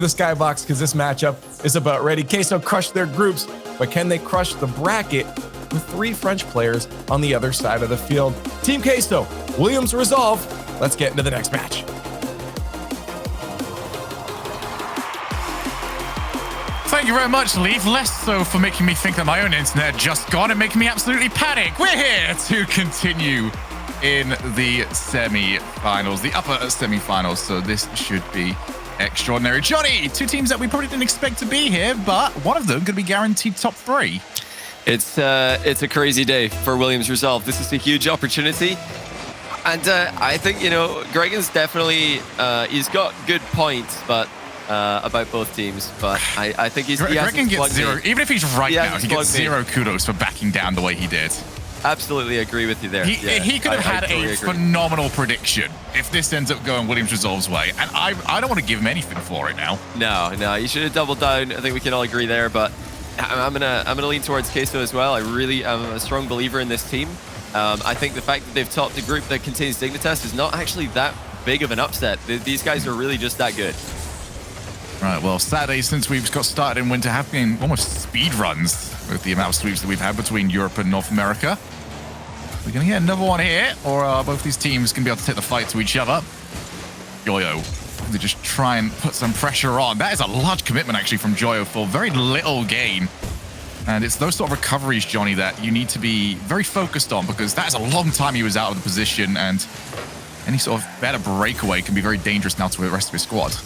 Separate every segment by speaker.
Speaker 1: the skybox because this matchup is about ready. Queso crushed their groups, but can they crush the bracket with 3 French players on the other side of the field? Team Queso, Williams Resolve. Let's get into the next match.
Speaker 2: Thank you very much, Leaf. Less so for making me think that my own internet had just gone and making me absolutely panic. We're here to continue in the semi-finals, the upper semi-finals. So this should be extraordinary. Johnny, 2 teams that we probably didn't expect to be here, but one of them going to be guaranteed top 3.
Speaker 3: It's a crazy day for Williams Resolve. This is a huge opportunity. And I think, you know, Gregan's definitely, he's got good points, but about both teams. But I think
Speaker 2: Gregan gets 0. Even if he's right now, he gets 0
Speaker 3: me.
Speaker 2: Kudos for backing down the way he did.
Speaker 3: Absolutely agree with you there.
Speaker 2: He could have had a phenomenal prediction if this ends up going Williams Resolve's way. And I don't want to give him anything for it now.
Speaker 3: No, you should have doubled down. I think we can all agree there. But I'm gonna lean towards Queso as well. I really am a strong believer in this team. I think the fact that they've topped a group that contains Dignitas is not actually that big of an upset. These guys are really just that good.
Speaker 2: Right, well, Saturday, since we've got started in winter, have been almost speed runs with the amount of sweeps that we've had between Europe and North America. We're going to get another one here, or both these teams can be able to take the fight to each other. Joyo, they just try and put some pressure on. That is a large commitment, actually, from Joyo for very little gain. And it's those sort of recoveries, Johnny, that you need to be very focused on, because that is a long time he was out of the position, and any sort of better breakaway can be very dangerous now to the rest of his squad.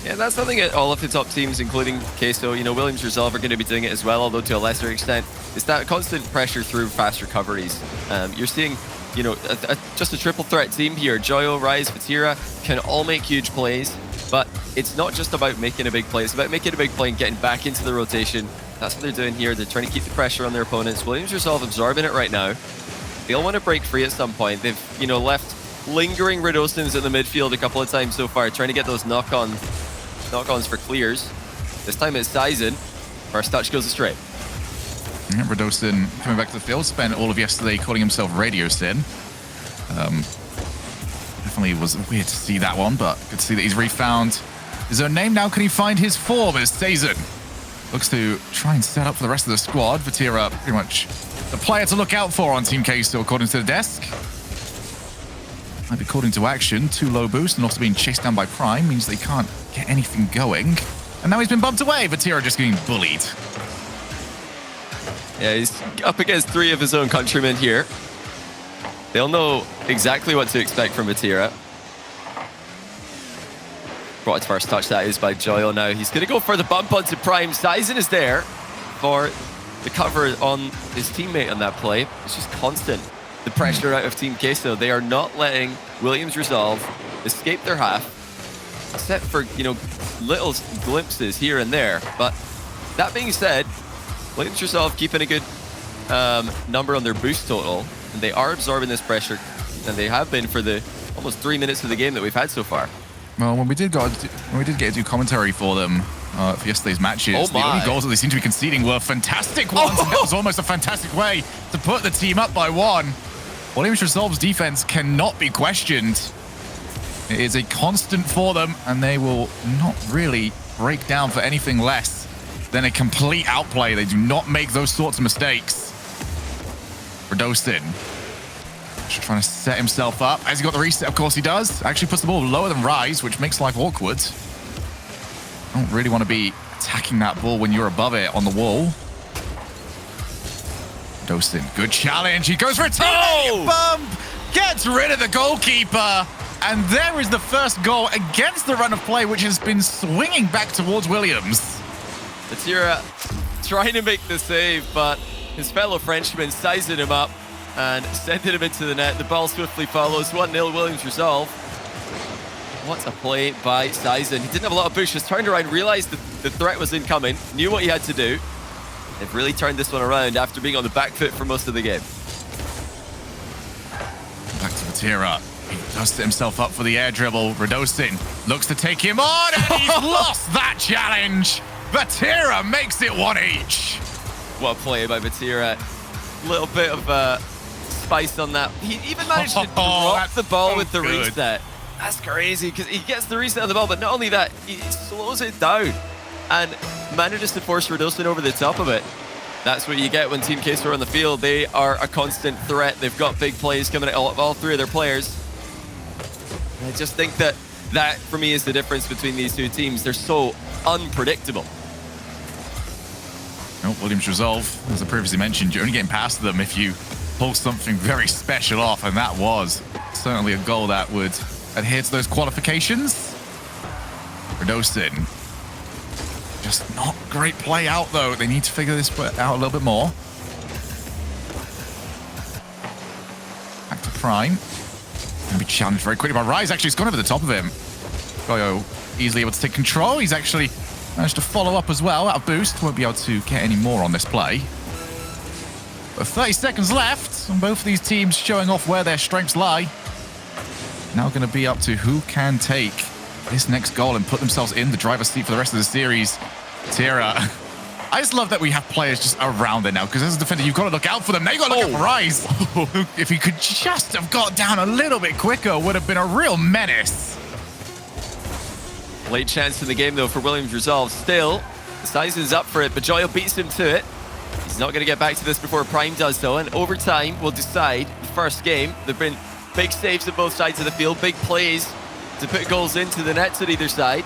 Speaker 3: Yeah, that's something that all of the top teams, including Queso, you know, Williams Resolve are going to be doing it as well, although to a lesser extent. It's that constant pressure through fast recoveries. You're seeing, you know, just a triple threat team here. Joyo, Rise, Vatira can all make huge plays, but it's not just about making a big play. It's about making a big play and getting back into the rotation. That's what they're doing here. They're trying to keep the pressure on their opponents. Williams Resolve absorbing it right now. They'll want to break free at some point. They've, you know, left lingering Redostins in the midfield a couple of times so far, trying to get those knock-ons for clears. This time it's Sizen. First touch goes astray.
Speaker 2: Yeah, Redostin coming back to the field, spent all of yesterday calling himself Radio Sin. Definitely was weird to see that one, but good to see that he's refound his own name. Now can he find his form as Sizen looks to try and set up for the rest of the squad. Vatira pretty much the player to look out for on Team Queso, according to the desk. Might be called into action. 2 low boost and also being chased down by Prime means they can't get anything going. And now he's been bumped away. Vatira just getting bullied.
Speaker 3: Yeah, he's up against 3 of his own countrymen here. They'll know exactly what to expect from Vatira. Brought his first touch, that is, by Joyo now. He's going to go for the bump onto Prime. Sizen is there for the cover on his teammate on that play. It's just constant. The pressure out of Team Queso. They are not letting Williams Resolve escape their half, except for, you know, little glimpses here and there. But that being said, Williams Resolve keeping a good number on their boost total, and they are absorbing this pressure, and they have been for the almost 3 minutes of the game that we've had so far.
Speaker 2: Well, when we did get to do commentary for them for yesterday's matches, the only goals that they seem to be conceding were fantastic ones. And that was almost a fantastic way to put the team up by 1. Williams Resolve's defense cannot be questioned. It is a constant for them, and they will not really break down for anything less than a complete outplay. They do not make those sorts of mistakes. Redostin just trying to set himself up. Has he got the reset? Of course he does. Actually puts the ball lower than Rise, which makes life awkward. Don't really want to be attacking that ball when you're above it on the wall. Redostin, good challenge. He goes for a teammate bump. Gets rid of the goalkeeper. And there is the first goal against the run of play, which has been swinging back towards Williams.
Speaker 3: Vatira trying to make the save, but his fellow Frenchman sizing him up and sending him into the net. The ball swiftly follows. 1-0 Williams Resolve. What a play by Sizen. He didn't have a lot of push, just turned around, realized that the threat was incoming, knew what he had to do. They've really turned this one around after being on the back foot for most of the game.
Speaker 2: Back to Vatira. He does set himself up for the air dribble. Redostin looks to take him on, and he's lost that challenge. Vatira makes it 1 each.
Speaker 3: What a play by Vatira. Little bit of spice on that. He even managed to drop the ball with the reset. That's crazy, because he gets the reset on the ball, but not only that, he slows it down and manages to force Redostin over the top of it. That's what you get when Team Queso are on the field. They are a constant threat. They've got big plays coming at all three of their players. And I just think that for me, is the difference between these two teams. They're so unpredictable.
Speaker 2: Oh, Williams Resolve, as I previously mentioned, you're only getting past them if you pull something very special off, and that was certainly a goal that would adhere to those qualifications. Redostin, just not great play out, though. They need to figure this out a little bit more. Back to Prime. Going to be challenged very quickly by Rise. Actually, he's gone over the top of him. Goyo easily able to take control. He's actually managed to follow up as well. Out of boost. Won't be able to get any more on this play. But 30 seconds left. And both of these teams showing off where their strengths lie. Now going to be up to who can take this next goal and put themselves in the driver's seat for the rest of the series. Tira. I just love that we have players just around it now, because as a defender, you've got to look out for them. Now you've got to look out for Rise. If he could just have got down a little bit quicker, would have been a real menace.
Speaker 3: Late chance in the game, though, for Williams Resolve. Still, Sizon's up for it, but Joyo beats him to it. He's not going to get back to this before Prime does, though, and overtime will decide the first game. There've been big saves on both sides of the field, big plays to put goals into the nets at either side.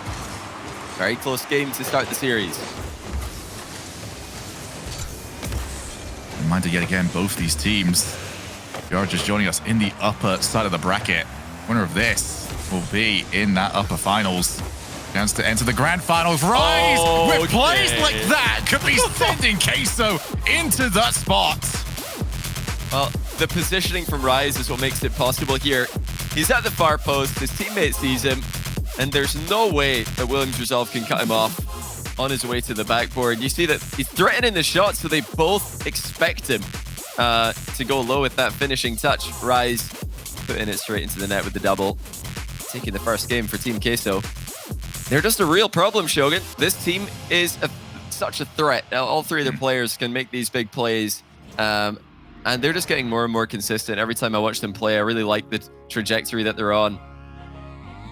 Speaker 3: Very close game to start the series.
Speaker 2: Reminder yet again, both these teams, if you are just joining us, in the upper side of the bracket. Winner of this will be in that upper finals. Chance to enter the grand finals. Rise with plays like that could be sending Queso into that spot.
Speaker 3: Well, the positioning from Rise is what makes it possible here. He's at the far post, his teammate sees him, and there's no way that Williams Resolve can cut him off on his way to the backboard. You see that he's threatening the shot, so they both expect him to go low with that finishing touch. Rise putting it straight into the net with the double. Taking the first game for Team Queso. They're just a real problem, Shogun. This team is such a threat. All three of their players can make these big plays. And they're just getting more and more consistent. Every time I watch them play, I really like the trajectory that they're on.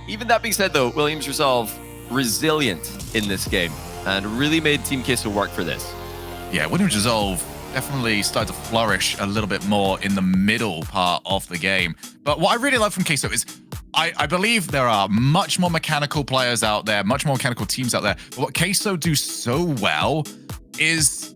Speaker 3: Even that being said, though, Williams Resolve resilient in this game and really made Team Queso work for this.
Speaker 2: Yeah, Williams Resolve definitely started to flourish a little bit more in the middle part of the game. But what I really love from Queso is I believe there are much more mechanical players out there, much more mechanical teams out there. But what Queso do so well is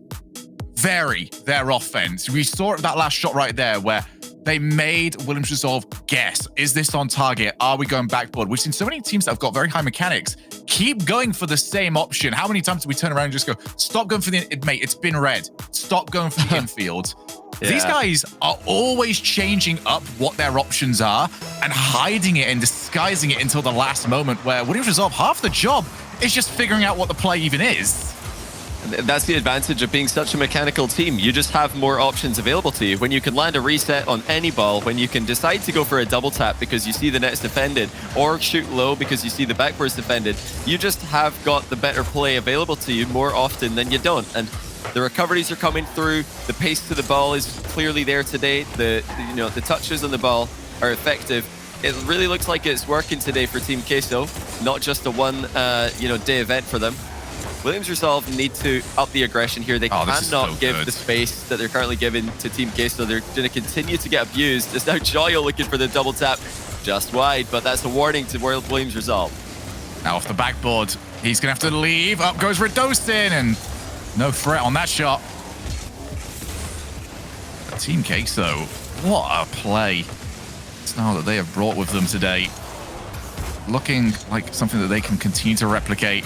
Speaker 2: vary their offense. We saw that last shot right there where they made Williams Resolve guess, is this on target? Are we going backboard? We've seen so many teams that have got very high mechanics keep going for the same option. How many times do we turn around and just go, stop going for the, mate, it's been red. Stop going for the infield. Yeah. These guys are always changing up what their options are and hiding it and disguising it until the last moment, where Williams Resolve, half the job is just figuring out what the play even is.
Speaker 3: That's the advantage of being such a mechanical team. You just have more options available to you. When you can land a reset on any ball, when you can decide to go for a double tap because you see the net's defended, or shoot low because you see the backboard's defended, you just have got the better play available to you more often than you don't. And the recoveries are coming through. The pace to the ball is clearly there today. The touches on the ball are effective. It really looks like it's working today for Team Queso, not just a one day event for them. Williams Resolve need to up the aggression here. They cannot give the space that they're currently giving to Team Queso. They're going to continue to get abused. It's now Joyo looking for the double tap just wide, but that's a warning to Williams Resolve.
Speaker 2: Now off the backboard, he's going to have to leave. Up goes Redostin, and no threat on that shot. Team Queso, what a play style that they have brought with them today. Looking like something that they can continue to replicate.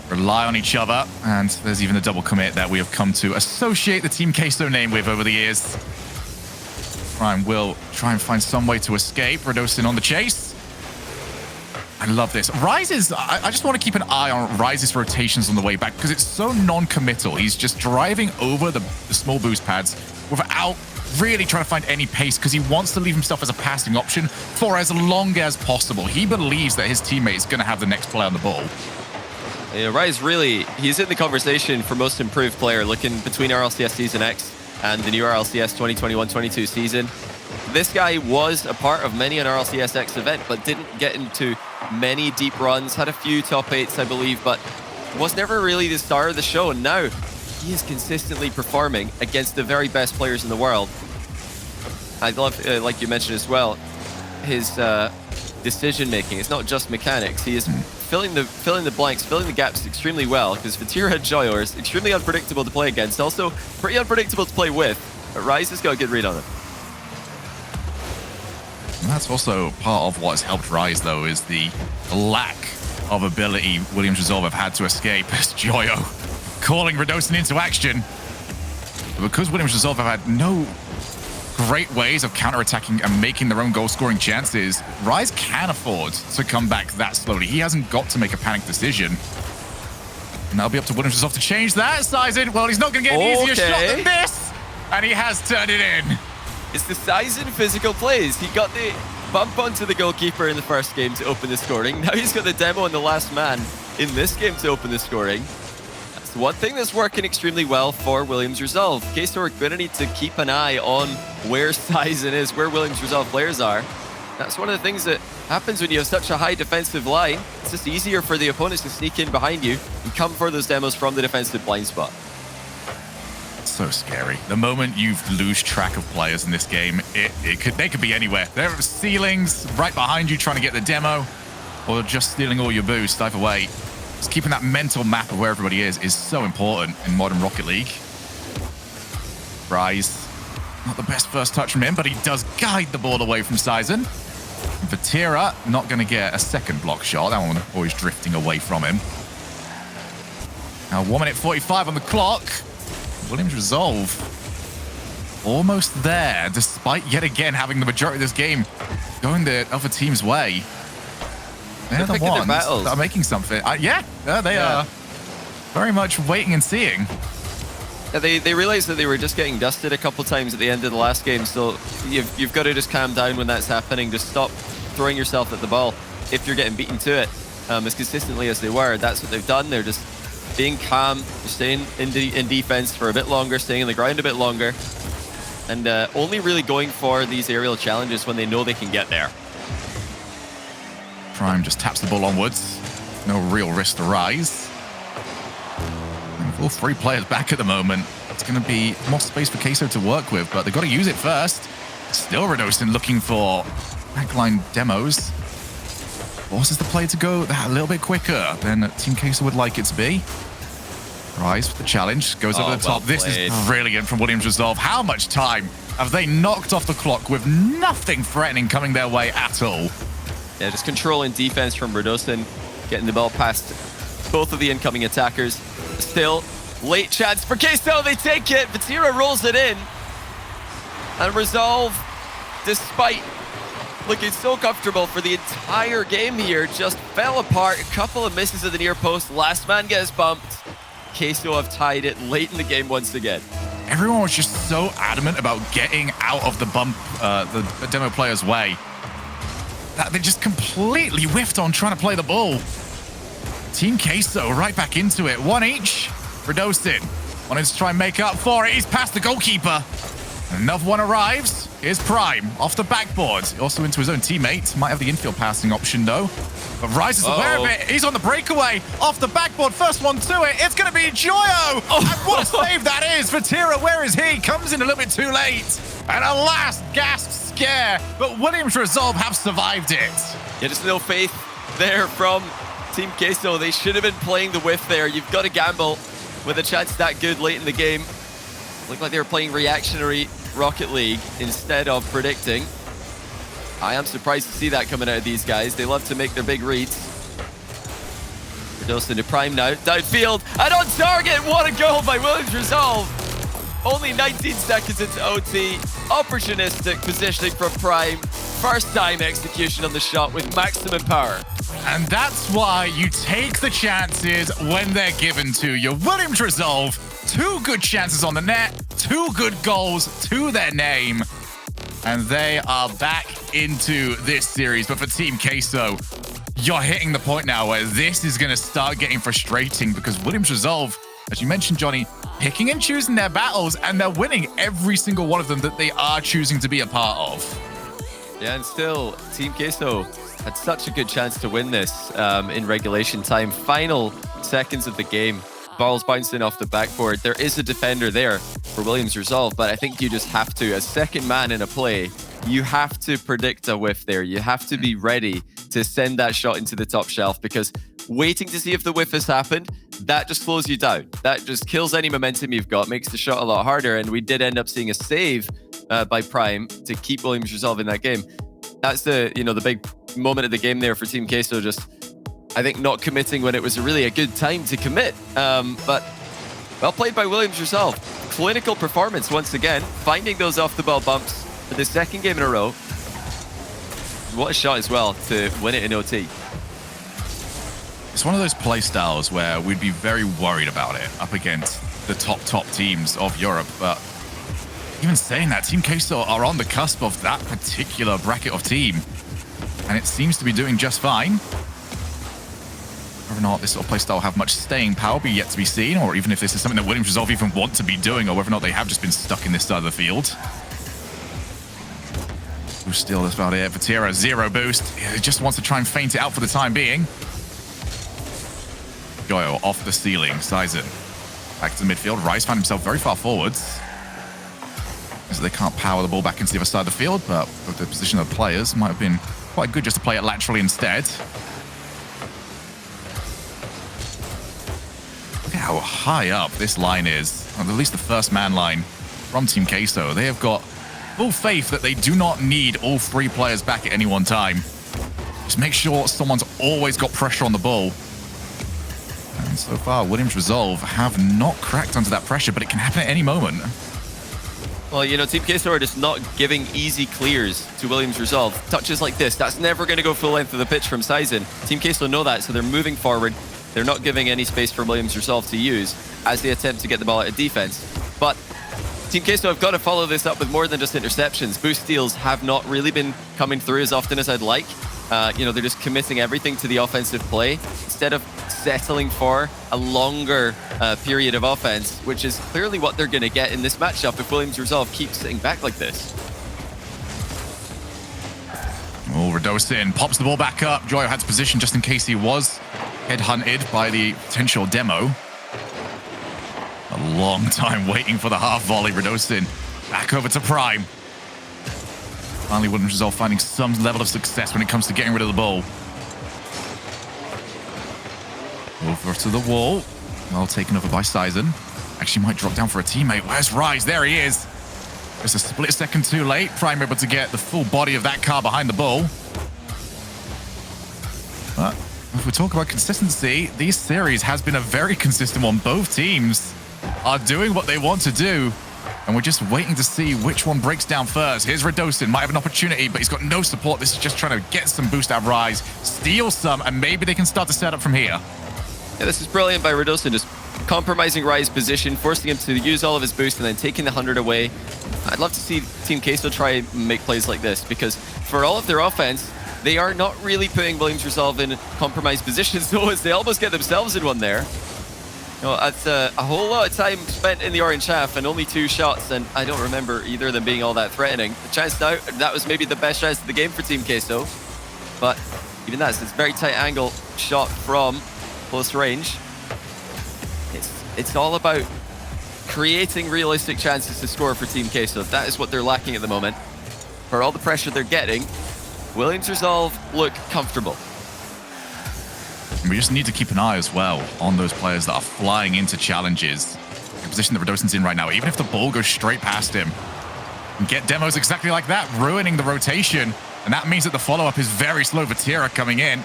Speaker 2: Rely on each other, and there's even a double commit that we have come to associate the Team Queso name with over the years. Prime will try and find some way to escape. Redostin on the chase. I love this. Rise's, I just want to keep an eye on Rise's rotations on the way back because it's so non-committal. He's just driving over the small boost pads without really trying to find any pace because he wants to leave himself as a passing option for as long as possible. He believes that his teammate is going to have the next play on the ball.
Speaker 3: Yeah, Rise really, he's in the conversation for most improved player, looking between RLCS Season X and the new RLCS 2021-22 season. This guy was a part of many an RLCSX event, but didn't get into many deep runs, had a few top 8s, I believe, but was never really the star of the show. And now he is consistently performing against the very best players in the world. I love, like you mentioned as well, his decision making. It's not just mechanics. He is filling the blanks, filling the gaps extremely well, because Vatira and Joyo is extremely unpredictable to play against, also pretty unpredictable to play with. But Rise has got a good read on him.
Speaker 2: And that's also part of what's helped Rise, though, is the lack of ability Williams Resolve have had to escape as Joyo calling Radosin into action. But because Williams Resolve have had no great ways of counterattacking and making their own goal-scoring chances, Rise can afford to come back that slowly. He hasn't got to make a panic decision. And that'll be up to Williams Resolve to change that. Sizen, well, he's not going to get an easier shot than this. And he has turned it in.
Speaker 3: It's the Sizen physical plays. He got the bump onto the goalkeeper in the first game to open the scoring. Now he's got the demo on the last man in this game to open the scoring. That's one thing that's working extremely well for Williams Resolve. Queso are going to need to keep an eye on where Sizen is, where Williams Resolve players are. That's one of the things that happens when you have such a high defensive line. It's just easier for the opponents to sneak in behind you and come for those demos from the defensive blind spot.
Speaker 2: So scary. The moment you lose track of players in this game, they could be anywhere. There are ceilings right behind you trying to get the demo, or just stealing all your boost. Either way, just keeping that mental map of where everybody is so important in modern Rocket League. Rise, not the best first touch from him, but he does guide the ball away from Sizen. And Vatira not going to get a second block shot. That one always drifting away from him. Now 1 minute 45 on the clock. Williams Resolve almost there, despite yet again having the majority of this game going the other team's way. They're the ones that are making something. Yeah, they are very much waiting and seeing.
Speaker 3: Yeah, they realized that they were just getting dusted a couple times at the end of the last game, so you've got to just calm down when that's happening. Just stop throwing yourself at the ball if you're getting beaten to it as consistently as they were. That's what they've done. They're just being calm, staying in defense for a bit longer, staying in the ground a bit longer, and only really going for these aerial challenges when they know they can get there.
Speaker 2: Prime just taps the ball onwards. No real risk to Rise. And with all 3 players back at the moment, it's going to be more space for Queso to work with, but they've got to use it first. Still Radosin looking for backline demos. Forces the play to go that a little bit quicker than Team Queso would like it to be. Rise for the challenge, goes over the top. This is brilliant from Williams Resolve. How much time have they knocked off the clock with nothing threatening coming their way at all?
Speaker 3: Yeah, just controlling defense from Radosin, getting the ball past both of the incoming attackers. Still, late chance for Queso, they take it. Vatira rolls it in. And Resolve, despite looking so comfortable for the entire game here, just fell apart. A couple of misses at the near post. Last man gets bumped. Queso have tied it late in the game once again.
Speaker 2: Everyone was just so adamant about getting out of the bump, the demo player's way, that they just completely whiffed on trying to play the ball. Team Queso right back into it. 1 each. Radosin wanted to try and make up for it. He's past the goalkeeper. Another one arrives. Here's Prime off the backboard. Also into his own teammate. Might have the infield passing option though. But Rise is aware of it. He's on the breakaway. Off the backboard. First one to it. It's going to be Joyo. And what a save that is. Vatira, where is he? Comes in a little bit too late. And a last gasp scare. But Williams Resolve have survived it.
Speaker 3: Yeah, just no faith there from Team Queso. They should have been playing the whiff there. You've got to gamble with a chance that good late in the game. Looked like they were playing reactionary Rocket League instead of predicting. I am surprised to see that coming out of these guys. They love to make their big reads. Radosin to Prime now. Downfield and on target. What a goal by Williams Resolve. Only 19 seconds into OT. Opportunistic positioning from Prime. First time execution on the shot with maximum power.
Speaker 2: And that's why you take the chances when they're given to you. Williams Resolve, 2 good chances on the net, 2 good goals to their name. And they are back into this series. But for Team Queso, you're hitting the point now where this is going to start getting frustrating because Williams Resolve as you mentioned, Johnny, picking and choosing their battles, and they're winning every single one of them that they are choosing to be a part of.
Speaker 3: Yeah, and still, Team Queso had such a good chance to win this in regulation time. Final seconds of the game. Ball's bouncing off the backboard. There is a defender there for Williams Resolve, but I think you just have to, as second man in a play, you have to predict a whiff there. You have to be ready to send that shot into the top shelf, because waiting to see if the whiff has happened, that just slows you down. That just kills any momentum you've got, makes the shot a lot harder, and we did end up seeing a save by Prime to keep Williams Resolve in that game. That's the big moment of the game there for Team Queso, just I think not committing when it was really a good time to commit. But well played by Williams Resolve. Clinical performance once again, finding those off the ball bumps for the second game in a row. What a shot as well to win it in OT.
Speaker 2: It's one of those play styles where we'd be very worried about it up against the top teams of Europe. But even saying that, Team Queso are on the cusp of that particular bracket of team, and it seems to be doing just fine. Whether or not this sort of playstyle will have much staying power will be yet to be seen, or even if this is something that Williams Resolve even want to be doing, or whether or not they have just been stuck in this side of the field. Boost steal, that's about it. Vatira, 0 boost. He just wants to try and feint it out for the time being. Goyo off the ceiling. Sizen back to the midfield. Rice found himself very far forwards, as they can't power the ball back into the other side of the field, but with the position of the players, might have been quite good just to play it laterally instead. Look at how high up this line is, or at least the first man line from Team Queso. They have got full faith that they do not need all 3 players back at any one time. Just make sure someone's always got pressure on the ball. And so far, Williams Resolve have not cracked under that pressure, but it can happen at any moment.
Speaker 3: Well, Team Queso are just not giving easy clears to Williams Resolve. Touches like this, that's never going to go full length of the pitch from Sizen. Team Queso know that, so they're moving forward. They're not giving any space for Williams Resolve to use as they attempt to get the ball out of defense. But Team Queso have got to follow this up with more than just interceptions. Boost steals have not really been coming through as often as I'd like. They're just committing everything to the offensive play instead of settling for a longer period of offense, which is clearly what they're going to get in this matchup if Williams Resolve keeps sitting back like this.
Speaker 2: Oh, Radosin pops the ball back up. Joyo had to position just in case he was headhunted by the potential demo. A long time waiting for the half volley. Radosin back over to Prime. Finally, Williams Resolve finding some level of success when it comes to getting rid of the ball. Over to the wall. Well taken over by Sizen. Actually might drop down for a teammate. Where's Rise? There he is. Just a split second too late. Prime able to get the full body of that car behind the ball. But if we talk about consistency, this series has been a very consistent one. Both teams are doing what they want to do, and we're just waiting to see which one breaks down first. Here's Radosin, might have an opportunity, but he's got no support. This is just trying to get some boost out of Rise, steal some, and maybe they can start to set up from here.
Speaker 3: Yeah, this is brilliant by Radosin, just compromising Rise's position, forcing him to use all of his boost and then taking the 100 away. I'd love to see Team Queso try and make plays like this, because for all of their offense, they are not really putting Williams Resolve in compromised positions, though, as they almost get themselves in one there. That's a whole lot of time spent in the orange half and only 2 shots, and I don't remember either of them being all that threatening. The chance now, that was maybe the best chance of the game for Team Queso, but even that's this very tight angle shot from close range. It's all about creating realistic chances to score for Team Queso. That is what they're lacking at the moment. For all the pressure they're getting, Williams Resolve look comfortable.
Speaker 2: We just need to keep an eye as well on those players that are flying into challenges. The position that Radosin's in right now, even if the ball goes straight past him, and get demos exactly like that, ruining the rotation. And that means that the follow-up is very slow. Vatira coming in.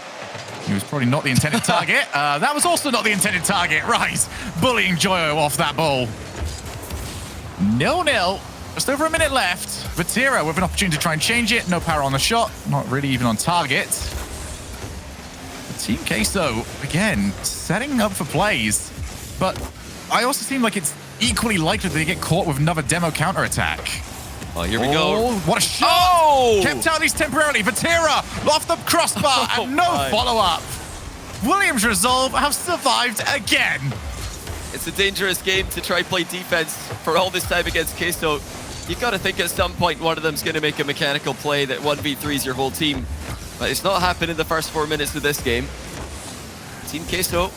Speaker 2: He was probably not the intended target. That was also not the intended target. Rise bullying Joyo off that ball. 0-0. Just over a minute left. Vatira with an opportunity to try and change it. No power on the shot. Not really even on target. Team Queso, again, setting up for plays. But I also seem like it's equally likely that they get caught with another demo counterattack.
Speaker 3: Oh, here we go.
Speaker 2: What a shot!
Speaker 3: Oh!
Speaker 2: Kept out at least temporarily. Vatira off the crossbar and no follow-up. Williams Resolve have survived again.
Speaker 3: It's a dangerous game to try play defense for all this time against Queso. You've got to think at some point one of them's going to make a mechanical play that 1v3s your whole team. But it's not happened in the first 4 minutes of this game. Team Queso,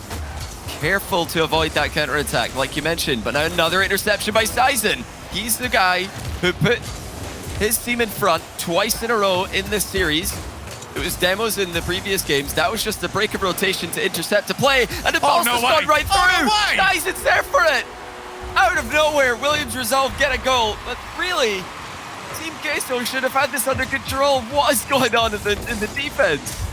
Speaker 3: careful to avoid that counter-attack, like you mentioned. But now another interception by Sizen. He's the guy who put his team in front twice in a row in this series. It was demos in the previous games. That was just a break of rotation to intercept a play, and the ball's just gone right through. Sizen's there for it. Out of nowhere, Williams Resolve get a goal. But really, Team Queso should have had this under control. What is going on in the defense?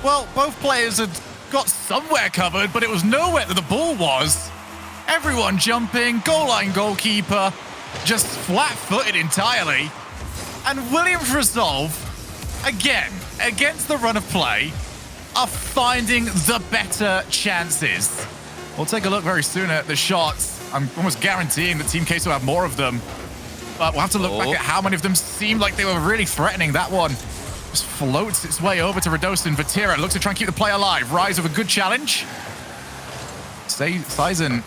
Speaker 2: Well, both players had got somewhere covered, but it was nowhere that the ball was. Everyone jumping, goal line goalkeeper, just flat-footed entirely. And Williams Resolve, again, against the run of play, are finding the better chances. We'll take a look very soon at the shots. I'm almost guaranteeing that Team Queso have more of them. But we'll have to look back at how many of them seemed like they were really threatening. That one just floats its way over to Radosin. Vatira looks to try and keep the play alive. Rise with a good challenge. Sizen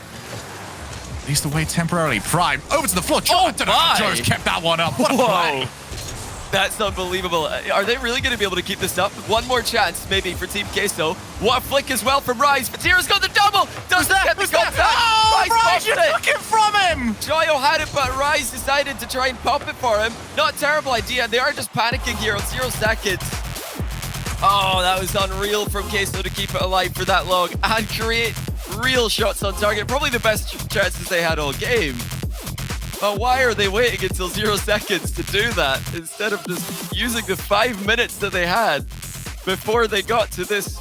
Speaker 2: leads the way temporarily. Prime over to the floor. Joe's kept that one up. What a play.
Speaker 3: That's unbelievable. Are they really going to be able to keep this up? One more chance, maybe, for Team Queso. What a flick as well from Rise. Vatira's got the double. Doesn't get the contact.
Speaker 2: Oh, Rise, you took it from him.
Speaker 3: Joyo had it, but Rise decided to try and pop it for him. Not a terrible idea. They are just panicking here on 0 seconds. Oh, that was unreal from Queso to keep it alive for that long and create real shots on target. Probably the best chances they had all game. But why are they waiting until 0 seconds to do that instead of just using the 5 minutes that they had before they got to this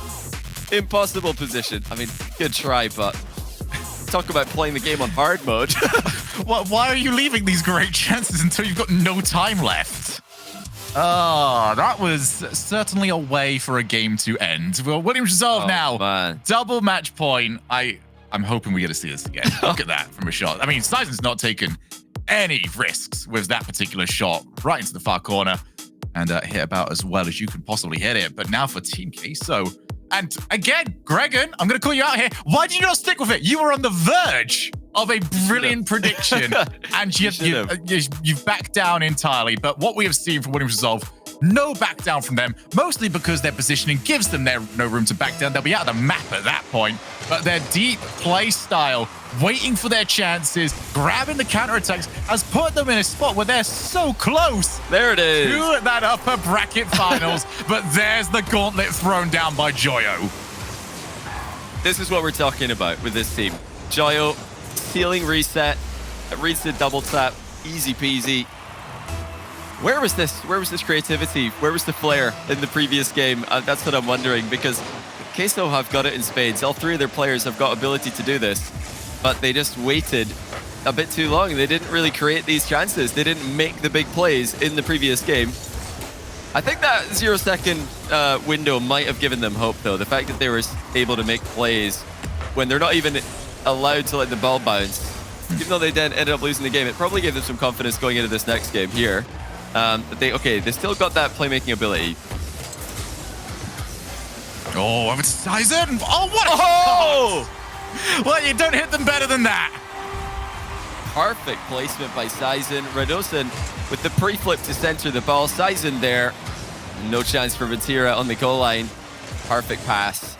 Speaker 3: impossible position? I mean, good try, but talk about playing the game on hard mode.
Speaker 2: Why are you leaving these great chances until you've got no time left? Oh, that was certainly a way for a game to end. Well, Williams Resolve now. Man. Double match point. I'm hoping we get to see this again. Look at that from a shot. I mean, Sizen's not taken any risks with that particular shot right into the far corner and hit about as well as you can possibly hit it. But now for Team Queso. And again, Gregan, I'm going to call you out here. Why did you not stick with it? You were on the verge of a brilliant prediction and you've backed down entirely. But what we have seen from Williams Resolve, no back down from them, mostly because their positioning gives them no room to back down. They'll be out of the map at that point. But their deep play style, waiting for their chances, grabbing the counterattacks, has put them in a spot where they're so close.
Speaker 3: There it is.
Speaker 2: To that upper bracket finals. But there's the gauntlet thrown down by Joyo.
Speaker 3: This is what we're talking about with this team. Joyo, ceiling reset, reads the double tap, easy peasy. Where was this creativity? Where was the flair in the previous game? That's what I'm wondering, because Queso have got it in spades. All 3 of their players have got ability to do this, but they just waited a bit too long. They didn't really create these chances. They didn't make the big plays in the previous game. I think that 0 second window might have given them hope, though. The fact that they were able to make plays when they're not even allowed to let the ball bounce, even though they then ended up losing the game, it probably gave them some confidence going into this next game here. They still got that playmaking ability.
Speaker 2: Oh, it's Sizen! Oh, what a shot! Well, you don't hit them better than that.
Speaker 3: Perfect placement by Sizen. Radosin with the pre-flip to center the ball. Sizen there. No chance for Vatira on the goal line. Perfect pass.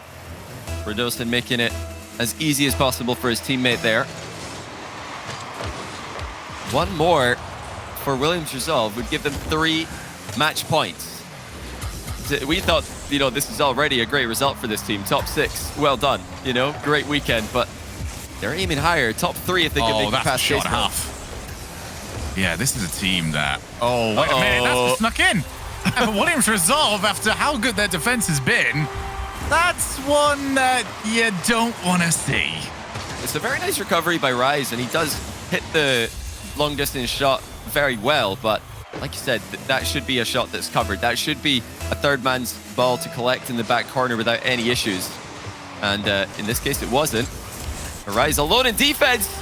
Speaker 3: Radosin making it as easy as possible for his teammate there. One more for Williams Resolve would give them 3 match points. We thought, this is already a great result for this team. Top 6, well done. Great weekend, but they're aiming higher. Top 3 if they can make it past
Speaker 2: shot half. Yeah, this is a team that... Oh, wait a minute, that's just snuck in. And Williams Resolve, after how good their defense has been, that's one that you don't want to see.
Speaker 3: It's a very nice recovery by Rise, and he does hit the long distance shot very well, but like you said, that should be a shot that's covered. That should be a third man's ball to collect in the back corner without any issues. And in this case, it wasn't. Rise alone in defense,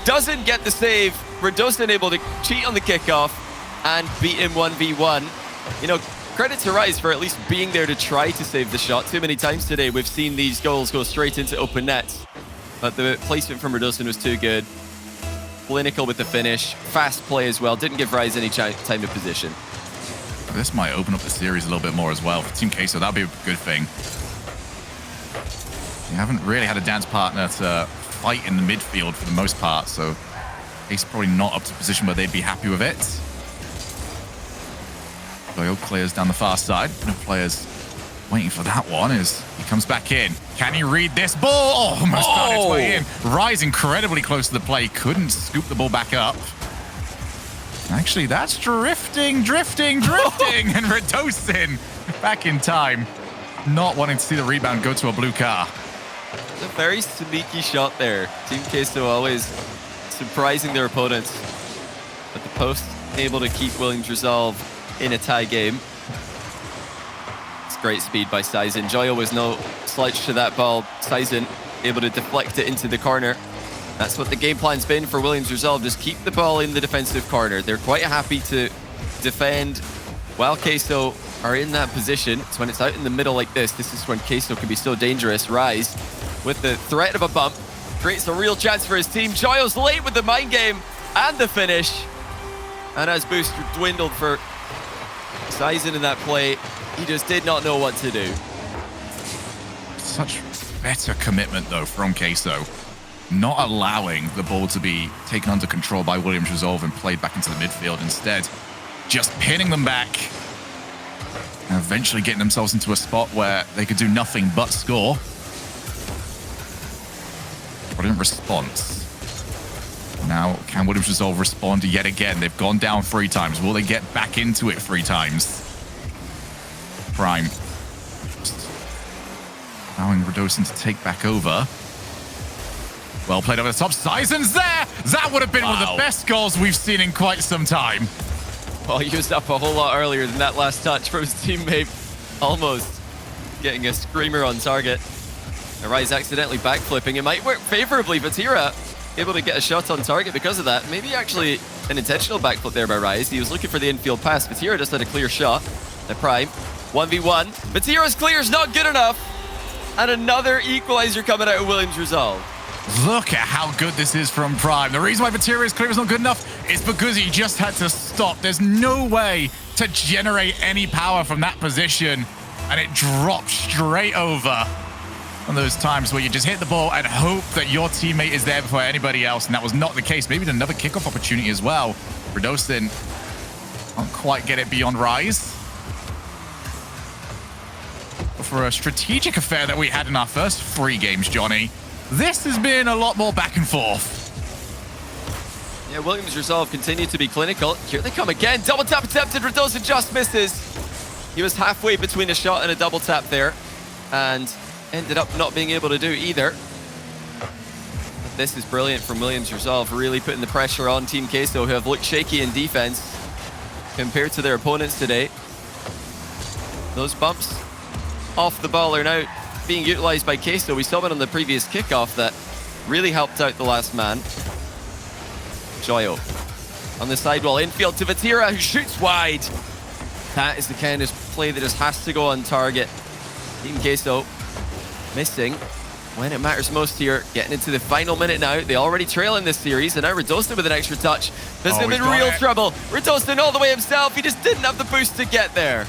Speaker 3: doesn't get the save. Radosin able to cheat on the kickoff and beat him 1v1. Credit to Rise for at least being there to try to save the shot. Too many times today, we've seen these goals go straight into open nets. but the placement from Redolson was too good. Clinical with the finish, fast play as well, didn't give Rise any time to position.
Speaker 2: This might open up the series a little bit more as well for Team Queso. That'd be a good thing. They haven't really had a dance partner to fight in the midfield for the most part, so Ace probably not up to a position where they'd be happy with it. Doyle clears down the far side. No players waiting for that one as he comes back in. Can he read this ball? Oh, almost found its way in. Rise incredibly close to the play. Couldn't scoop the ball back up. Actually, that's drifting. And Redolson back in time. Not wanting to see the rebound go to a blue car.
Speaker 3: It's a very sneaky shot there. Team Queso always surprising their opponents. But the post able to keep Williams Resolve in a tie game. It's great speed by Sizen. Joyo was no slouch to that ball. Sizen able to deflect it into the corner. That's what the game plan's been for Williams Resolve. Just keep the ball in the defensive corner. They're quite happy to defend while Queso are in that position. So when it's out in the middle like this is when Queso can be so dangerous. Rise with the threat of a bump creates a real chance for his team. Joyo's late with the mind game and the finish. And as booster dwindled for Sizen in that play, he just did not know what to do.
Speaker 2: Such better commitment though from Queso. Not allowing the ball to be taken under control by Williams Resolve and played back into the midfield. Instead, just pinning them back and eventually getting themselves into a spot where they could do nothing but score. Brilliant response. Now, can Williams Resolve respond yet again? They've gone down 3 times. Will they get back into it 3 times? Prime. Just allowing Redolson to take back over. Well played over the top. Sizen's there! That would have been one of the best goals we've seen in quite some time.
Speaker 3: Well, he used up a whole lot earlier than that last touch from his teammate. Almost getting a screamer on target. Rise accidentally backflipping. It might work favorably, but Tira able to get a shot on target because of that. Maybe actually an intentional backflip there by Rise. He was looking for the infield pass. Batira just had a clear shot. The Prime, 1v1. Batira's clear is not good enough. And another equalizer coming out of Williams Resolve.
Speaker 2: Look at how good this is from Prime. The reason why Batira's clear is not good enough is because he just had to stop. There's no way to generate any power from that position. And it drops straight over. One of those times where you just hit the ball and hope that your teammate is there before anybody else, and that was not the case. Maybe another kickoff opportunity as well. Redolson can't quite get it beyond Rise. But for a strategic affair that we had in our first 3 games, Johnny, this has been a lot more back and forth.
Speaker 3: Yeah, Williams Resolve continued to be clinical. Here they come again. Double tap attempted. Redolson just misses. He was halfway between a shot and a double tap there, and ended up not being able to do either. But this is brilliant from Williams Resolve, really putting the pressure on Team Queso, who have looked shaky in defense compared to their opponents today. Those bumps off the ball are now being utilized by Queso. We saw it on the previous kickoff that really helped out the last man. Joyo on the sidewall, infield to Vatira, who shoots wide. That is the kind of play that just has to go on target. Team Queso missing when it matters most here. Getting into the final minute now. They already trail in this series, and now Redolson with an extra touch. There's him in real trouble. Redolson all the way himself. He just didn't have the boost to get there.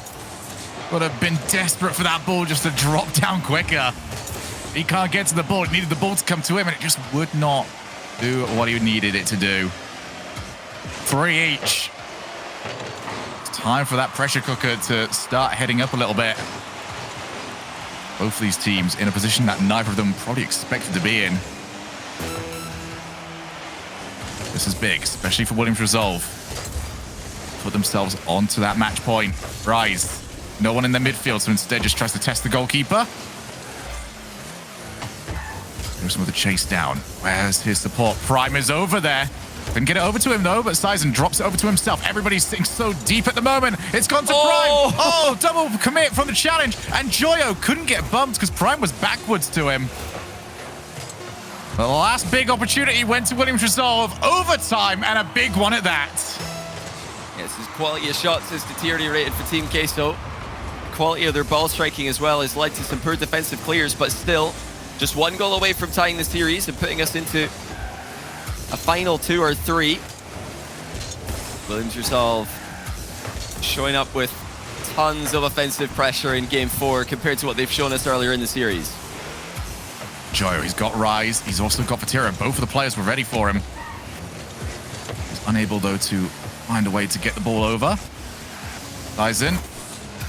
Speaker 2: Would have been desperate for that ball just to drop down quicker. He can't get to the ball. He needed the ball to come to him, and it just would not do what he needed it to do. 3 each. It's time for that pressure cooker to start heading up a little bit. Both of these teams in a position that neither of them probably expected to be in. This is big, especially for Williams Resolve. Put themselves onto that match point. Rise. No one in the midfield, so instead just tries to test the goalkeeper. Goes with the chase down. Where's his support? Prime is over there. Didn't get it over to him though, but Sizen drops it over to himself. Everybody's sitting so deep at the moment. It's gone to Prime. Oh, double commit from the challenge. And Joyo couldn't get bumped because Prime was backwards to him. The last big opportunity went to Williams Resolve. Overtime, and a big one at that.
Speaker 3: Yes, his quality of shots is deteriorated for Team Queso. Quality of their ball striking as well has led to some poor defensive clears, but still, just one goal away from tying the series and putting us into a final 2 or 3. Williams Resolve showing up with tons of offensive pressure in game 4 compared to what they've shown us earlier in the series.
Speaker 2: Joyo, he's got Rise. He's also got Vatira. Both of the players were ready for him. He's unable, though, to find a way to get the ball over. Dyson,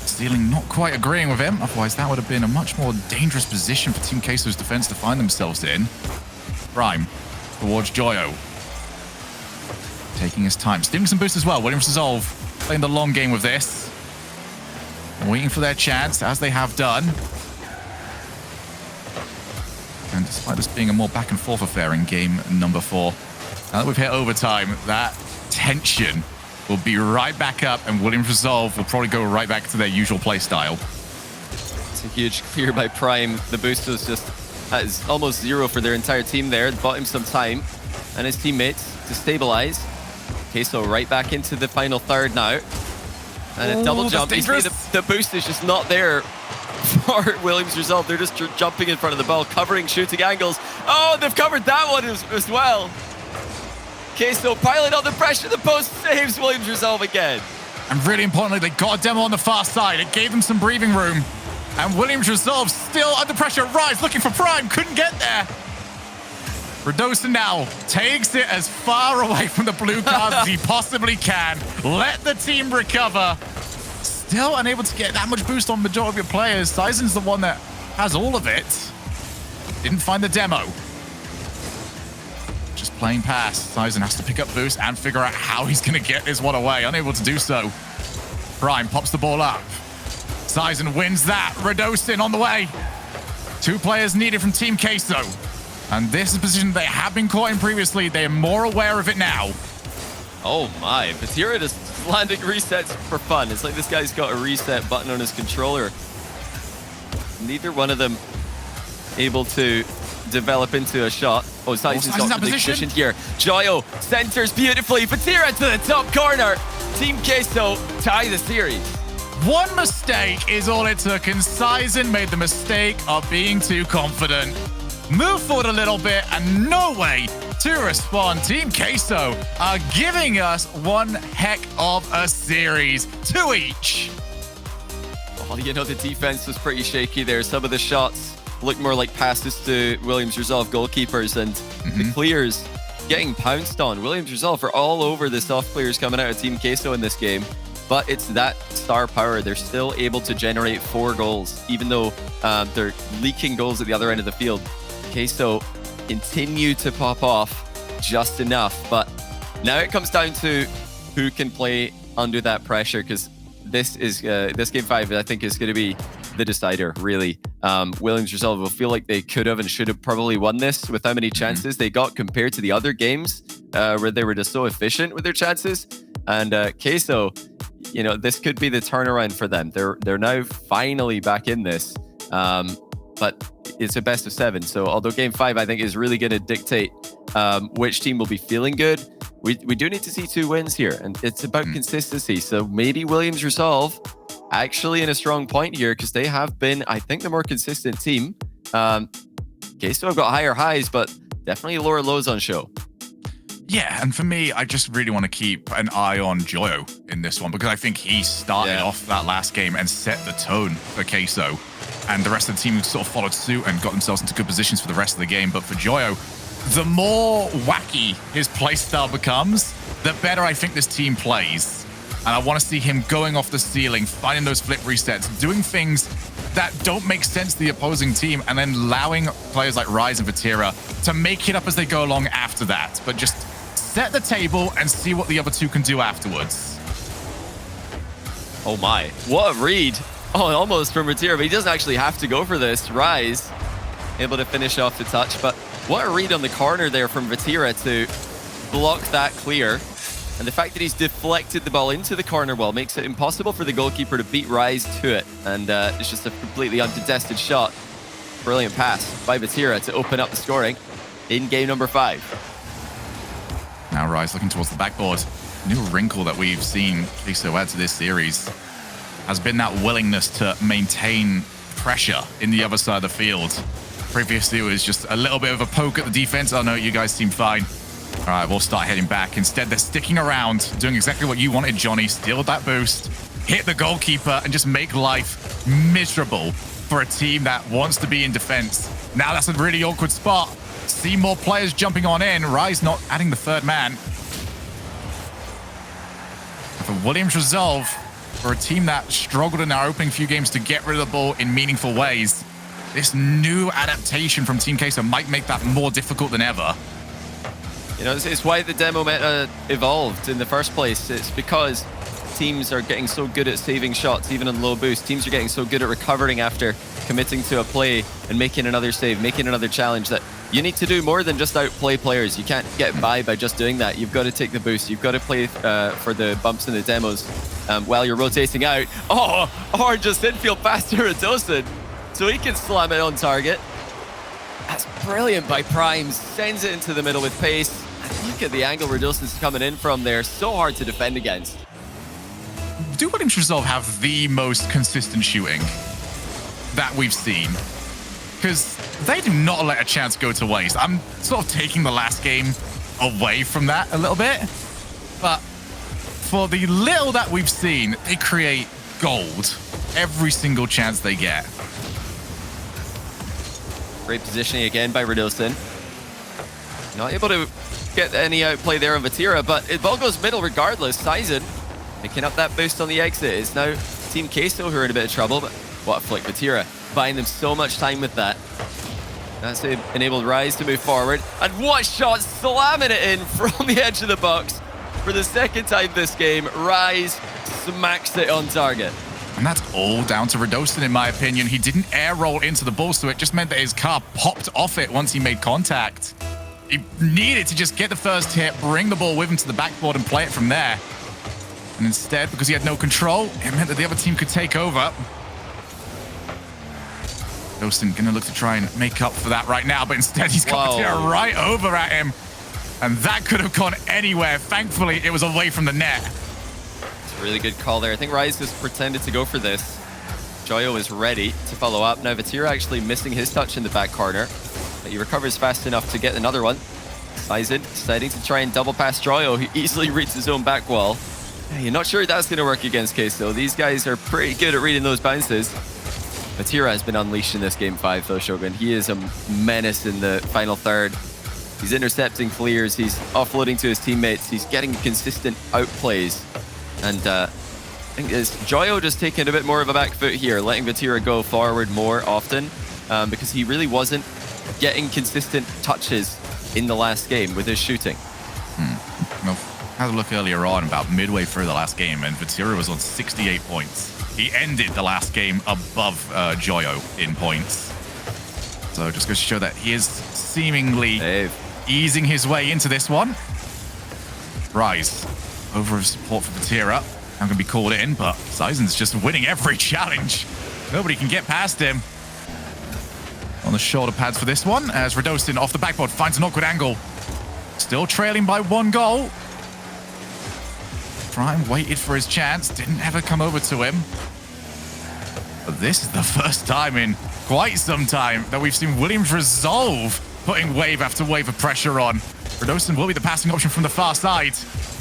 Speaker 2: Stealing not quite agreeing with him. Otherwise, that would have been a much more dangerous position for Team Queso's defense to find themselves in. Prime towards Joyo. Taking his time. Stealing some boost as well. Williams Resolve playing the long game with this. Waiting for their chance, as they have done. And despite this being a more back and forth affair in game number 4, now that we've hit overtime, that tension will be right back up, and Williams Resolve will probably go right back to their usual play style.
Speaker 3: It's a huge clear by Prime. The boost was just is almost 0 for their entire team there. It bought him some time and his teammates to stabilize. Queso right back into the final third now. And a double jump. The boost is just not there for Williams Resolve. They're just jumping in front of the ball, covering shooting angles. Oh, they've covered that one as well. Queso piling on the pressure. The post saves Williams Resolve again.
Speaker 2: And really importantly, they got a demo on the far side. It gave them some breathing room. And Williams Resolve still under pressure. Rise looking for Prime. Couldn't get there. Radosa now takes it as far away from the blue card as he possibly can. Let the team recover. Still unable to get that much boost on the majority of your players. Sizen's the one that has all of it. Didn't find the demo. Just playing past. Sizen has to pick up boost and figure out how he's going to get this one away. Unable to do so. Prime pops the ball up. Sizen wins that. Radosin on the way. 2 players needed from Team Queso. And this is a position they have been caught in previously. They are more aware of it now.
Speaker 3: Oh my, Vatira just landing resets for fun. It's like this guy's got a reset button on his controller. Neither one of them able to develop into a shot. Oh, Sizen's got the position here. Joyo centers beautifully. Vatira to the top corner. Team Queso tie the series.
Speaker 2: One mistake is all it took, and Sizen made the mistake of being too confident. Move forward a little bit and no way to respond. Team Queso are giving us one heck of a series. 2 each.
Speaker 3: Oh, you know, the defense was pretty shaky there. Some of the shots looked more like passes to Williams Resolve goalkeepers, and the clears getting pounced on. Williams Resolve are all over the soft players coming out of Team Queso in this game. But it's that star power. They're still able to generate 4 goals, even though they're leaking goals at the other end of the field. Queso continue to pop off just enough, but now it comes down to who can play under that pressure, because this game 5 I think is going to be the decider, really. Williams Resolve will feel like they could have and should have probably won this with how many chances they got compared to the other games where they were just so efficient with their chances. And Queso, you know, this could be the turnaround for them. They're now finally back in this, but it's a best of 7. So although game 5 I think is really going to dictate which team will be feeling good, we do need to see 2 wins here, and it's about consistency. So maybe Williams Resolve actually in a strong point here, because they have been, I think, the more consistent team. Queso have got higher highs, but definitely lower lows on show.
Speaker 2: Yeah, and for me, I just really want to keep an eye on Joyo in this one, because I think he started off that last game and set the tone for Queso. And the rest of the team sort of followed suit and got themselves into good positions for the rest of the game. But for Joyo, the more wacky his playstyle becomes, the better I think this team plays. And I want to see him going off the ceiling, finding those flip resets, doing things that don't make sense to the opposing team, and then allowing players like Rise and Vatira to make it up as they go along after that. But just set the table and see what the other 2 can do afterwards.
Speaker 3: Oh my, what a read. Oh, almost from Vatira, but he doesn't actually have to go for this. Rise able to finish off the touch, but what a read on the corner there from Vatira to block that clear. And the fact that he's deflected the ball into the corner wall makes it impossible for the goalkeeper to beat Rise to it. And it's just a completely uncontested shot. Brilliant pass by Vatira to open up the scoring in game number 5.
Speaker 2: Now Rise looking towards the backboard. New wrinkle that we've seen Queso add to this series has been that willingness to maintain pressure in the other side of the field. Previously, it was just a little bit of a poke at the defense. Oh no, you guys seem fine. All right, we'll start heading back. Instead, they're sticking around, doing exactly what you wanted, Johnny. Steal that boost, hit the goalkeeper, and just make life miserable for a team that wants to be in defense. Now that's a really awkward spot. See more players jumping on in. Rise not adding the third man. For Williams Resolve, for a team that struggled in our opening few games to get rid of the ball in meaningful ways, this new adaptation from Team Queso might make that more difficult than ever.
Speaker 3: You know, it's why the demo meta evolved in the first place. It's because teams are getting so good at saving shots, even on low boost. Teams are getting so good at recovering after committing to a play and making another save, making another challenge, that you need to do more than just outplay players. You can't get by just doing that. You've got to take the boost. You've got to play for the bumps and the demos while you're rotating out. Oh, or just infield pass to Redosin so he can slam it on target. That's brilliant by Prime. Sends it into the middle with pace. And look at the angle Redosin's coming in from there. So hard to defend against.
Speaker 2: Do Williams Resolve have the most consistent shooting that we've seen? Because they do not let a chance go to waste. I'm sort of taking the last game away from that a little bit. But for the little that we've seen, they create gold every single chance they get.
Speaker 3: Great positioning again by Redosin. Not able to get any outplay there on Vatira, but it ball goes middle regardless. Sizen picking up that boost on the exit. It's now Team Queso who are in a bit of trouble, but what a flick. Vatira buying them so much time with that. That's enabled Rise to move forward. And what shot, slamming it in from the edge of the box. For the second time this game, Rise smacks it on target.
Speaker 2: And that's all down to Redosin, in my opinion. He didn't air roll into the ball, so it just meant that his car popped off it once he made contact. He needed to just get the first hit, bring the ball with him to the backboard and play it from there. And instead, because he had no control, it meant that the other team could take over. Redosin going to look to try and make up for that right now, but instead he's got Vatira right over at him. And that could have gone anywhere. Thankfully, it was away from the net.
Speaker 3: Really good call there. I think Rise just pretended to go for this. Joyo is ready to follow up. Now Vatira actually missing his touch in the back corner, but he recovers fast enough to get another one. Sizen deciding to try and double pass Joyo, who easily reads his own back wall. Yeah, you're not sure that's going to work against Queso. These guys are pretty good at reading those bounces. Vatira has been unleashed in this game 5 though, Shogun. He is a menace in the final third. He's intercepting clears, he's offloading to his teammates, he's getting consistent outplays. And I think it's Joyo just taking a bit more of a back foot here, letting Vatira go forward more often because he really wasn't getting consistent touches in the last game with his shooting.
Speaker 2: Well, I had a look earlier on, about midway through the last game, and Vatira was on 68 points. He ended the last game above Joyo in points. So just goes to show that he is seemingly easing his way into this one. Rise. Over of support for Vatira. I'm going to be called in, but Sizen's just winning every challenge. Nobody can get past him. On the shoulder pads for this one, as Redosin off the backboard finds an awkward angle. Still trailing by 1 goal. Prime waited for his chance, didn't ever come over to him. But this is the first time in quite some time that we've seen Williams Resolve putting wave after wave of pressure on. Redosin will be the passing option from the far side.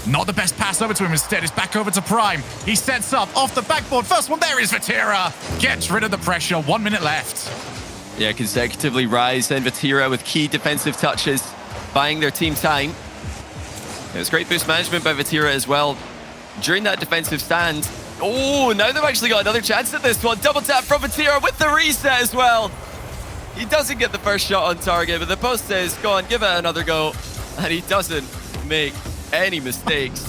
Speaker 2: Not the best pass over to him. Instead, it's back over to Prime. He sets up off the backboard. First one there is Vatira. Gets rid of the pressure. 1 minute left.
Speaker 3: Yeah, consecutively Rise and Vatira with key defensive touches, buying their team time. It was great boost management by Vatira as well during that defensive stand. Oh, now they've actually got another chance at this one. Double tap from Vatira with the reset as well. He doesn't get the first shot on target, but the post says, go on, give it another go. And he doesn't make any mistakes.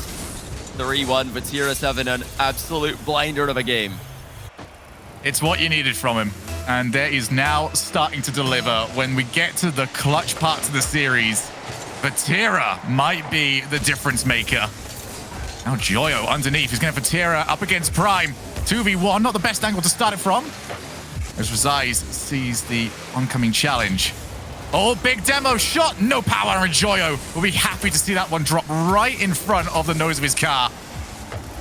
Speaker 3: 3-1, Vatira's having an absolute blinder of a game.
Speaker 2: It's what you needed from him. And there is now starting to deliver. When we get to the clutch parts of the series, Vatira might be the difference maker. Now Joyo underneath. He's going to have Vatira up against Prime. 2v1, not the best angle to start it from. As Rizai's sees the oncoming challenge. Oh, big demo shot. No power, and Joyo will be happy to see that one drop right in front of the nose of his car.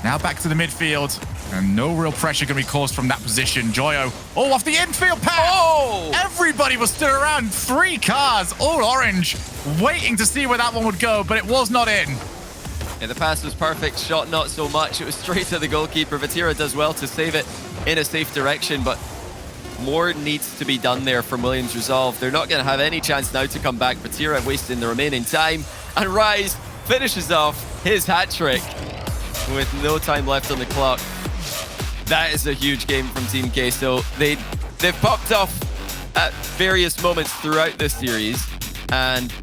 Speaker 2: Now back to the midfield. And no real pressure going to be caused from that position. Joyo, off the infield pass.
Speaker 3: Oh!
Speaker 2: Everybody was stood around. 3 cars, all orange, waiting to see where that one would go, but it was not in.
Speaker 3: Yeah, the pass was perfect. Shot not so much. It was straight to the goalkeeper. Vatira does well to save it in a safe direction, but more needs to be done there from Williams Resolve. They're not going to have any chance now to come back. Vatira wasting the remaining time. And Rise finishes off his hat trick with no time left on the clock. That is a huge game from Team Queso. They've popped off at various moments throughout this series, and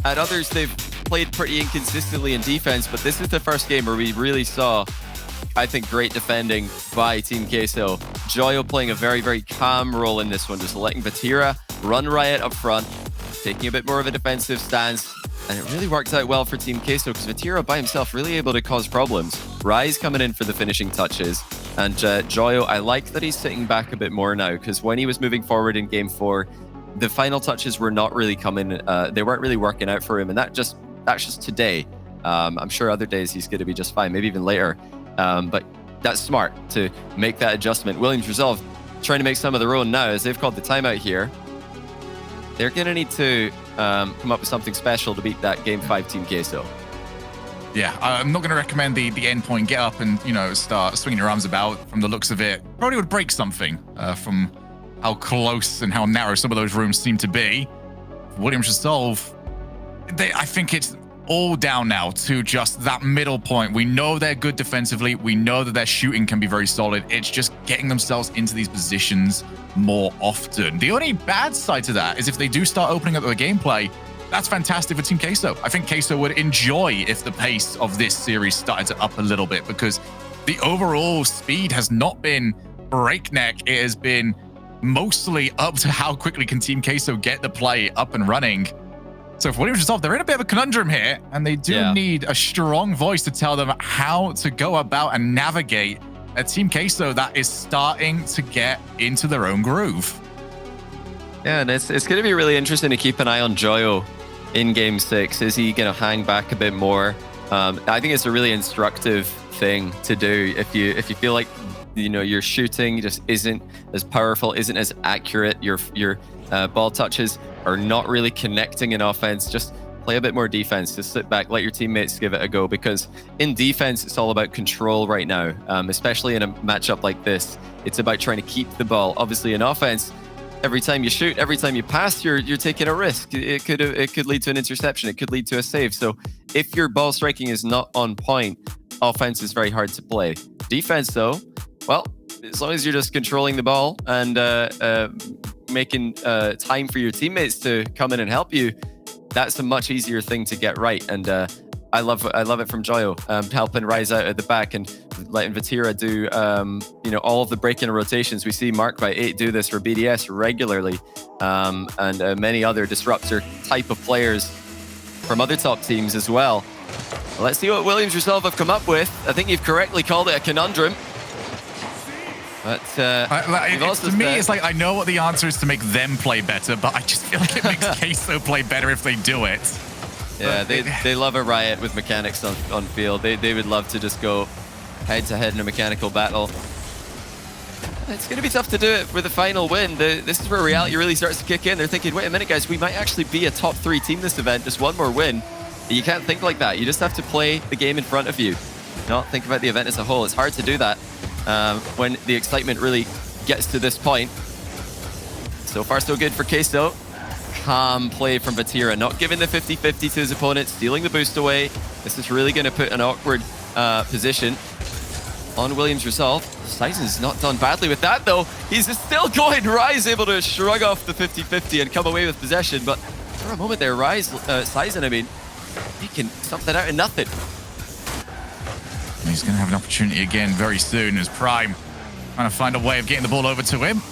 Speaker 3: at others they've played pretty inconsistently in defense, but this is the first game where we really saw, I think, great defending by Team Queso. Joyo playing a very, very calm role in this one, just letting Vatira run riot up front, taking a bit more of a defensive stance, and it really worked out well for Team Queso because Vatira by himself really able to cause problems. Rise coming in for the finishing touches, and Joyo, I like that he's sitting back a bit more now, because when he was moving forward in Game 4, the final touches were not really coming, they weren't really working out for him, and that's just today. I'm sure other days he's going to be just fine, maybe even later. But that's smart to make that adjustment. Williams Resolve trying to make some of their own now as they've called the timeout here. They're going to need to come up with something special to beat that Game 5 Team Queso.
Speaker 2: Yeah, I'm not going to recommend the endpoint get up and, start swinging your arms about. From the looks of it, probably would break something from how close and how narrow some of those rooms seem to be. Williams Resolve, I think it's all down now to just that middle point. We know they're good defensively. We know that their shooting can be very solid. It's just getting themselves into these positions more often. The only bad side to that is if they do start opening up their gameplay, that's fantastic for Team Queso. I think Queso would enjoy if the pace of this series started to up a little bit, because the overall speed has not been breakneck. It has been mostly up to how quickly can Team Queso get the play up and running. So for Williams Resolve, they're in a bit of a conundrum here, and they do need a strong voice to tell them how to go about and navigate a Team Queso that is starting to get into their own groove.
Speaker 3: Yeah, and it's going to be really interesting to keep an eye on Joyo in Game 6. Is he going to hang back a bit more? I think it's a really instructive thing to do if you feel like your shooting just isn't as powerful, isn't as accurate. Your ball touches are not really connecting in offense. Just play a bit more defense. Just sit back, let your teammates give it a go, because in defense, it's all about control right now, especially in a matchup like this. It's about trying to keep the ball. Obviously, in offense, every time you shoot, every time you pass, you're taking a risk. It could lead to an interception. It could lead to a save. So if your ball striking is not on point, offense is very hard to play. Defense, though, well, as long as you're just controlling the ball and making time for your teammates to come in and help you, that's a much easier thing to get right. And I love it from Joyo, helping Rise out at the back and letting Vatira do all of the break-in rotations. We see Mark by 8 do this for BDS regularly, and many other disruptor type of players from other top teams as well. Let's see what Williams Resolve have come up with. I think you've correctly called it a conundrum. But
Speaker 2: to me, it's like I know what the answer is to make them play better, but I just feel like it makes Queso play better if they do it.
Speaker 3: Yeah, they love a riot with mechanics on field. They would love to just go head-to-head in a mechanical battle. It's going to be tough to do it with a final win. This is where reality really starts to kick in. They're thinking, wait a minute, guys, we might actually be a top 3 team this event. Just one more win. You can't think like that. You just have to play the game in front of you, not think about the event as a whole. It's hard to do that when the excitement really gets to this point. So far, so good for Queso. Calm play from Vatira, not giving the 50-50 to his opponent, stealing the boost away. This is really going to put an awkward position on Williams Resolve. Sizen's not done badly with that, though. He's still going. Rise able to shrug off the 50-50 and come away with possession, but for a moment there, Sizen, I mean, he can stomp that out in nothing.
Speaker 2: He's going to have an opportunity again very soon as Prime trying to find a way of getting the ball over to him.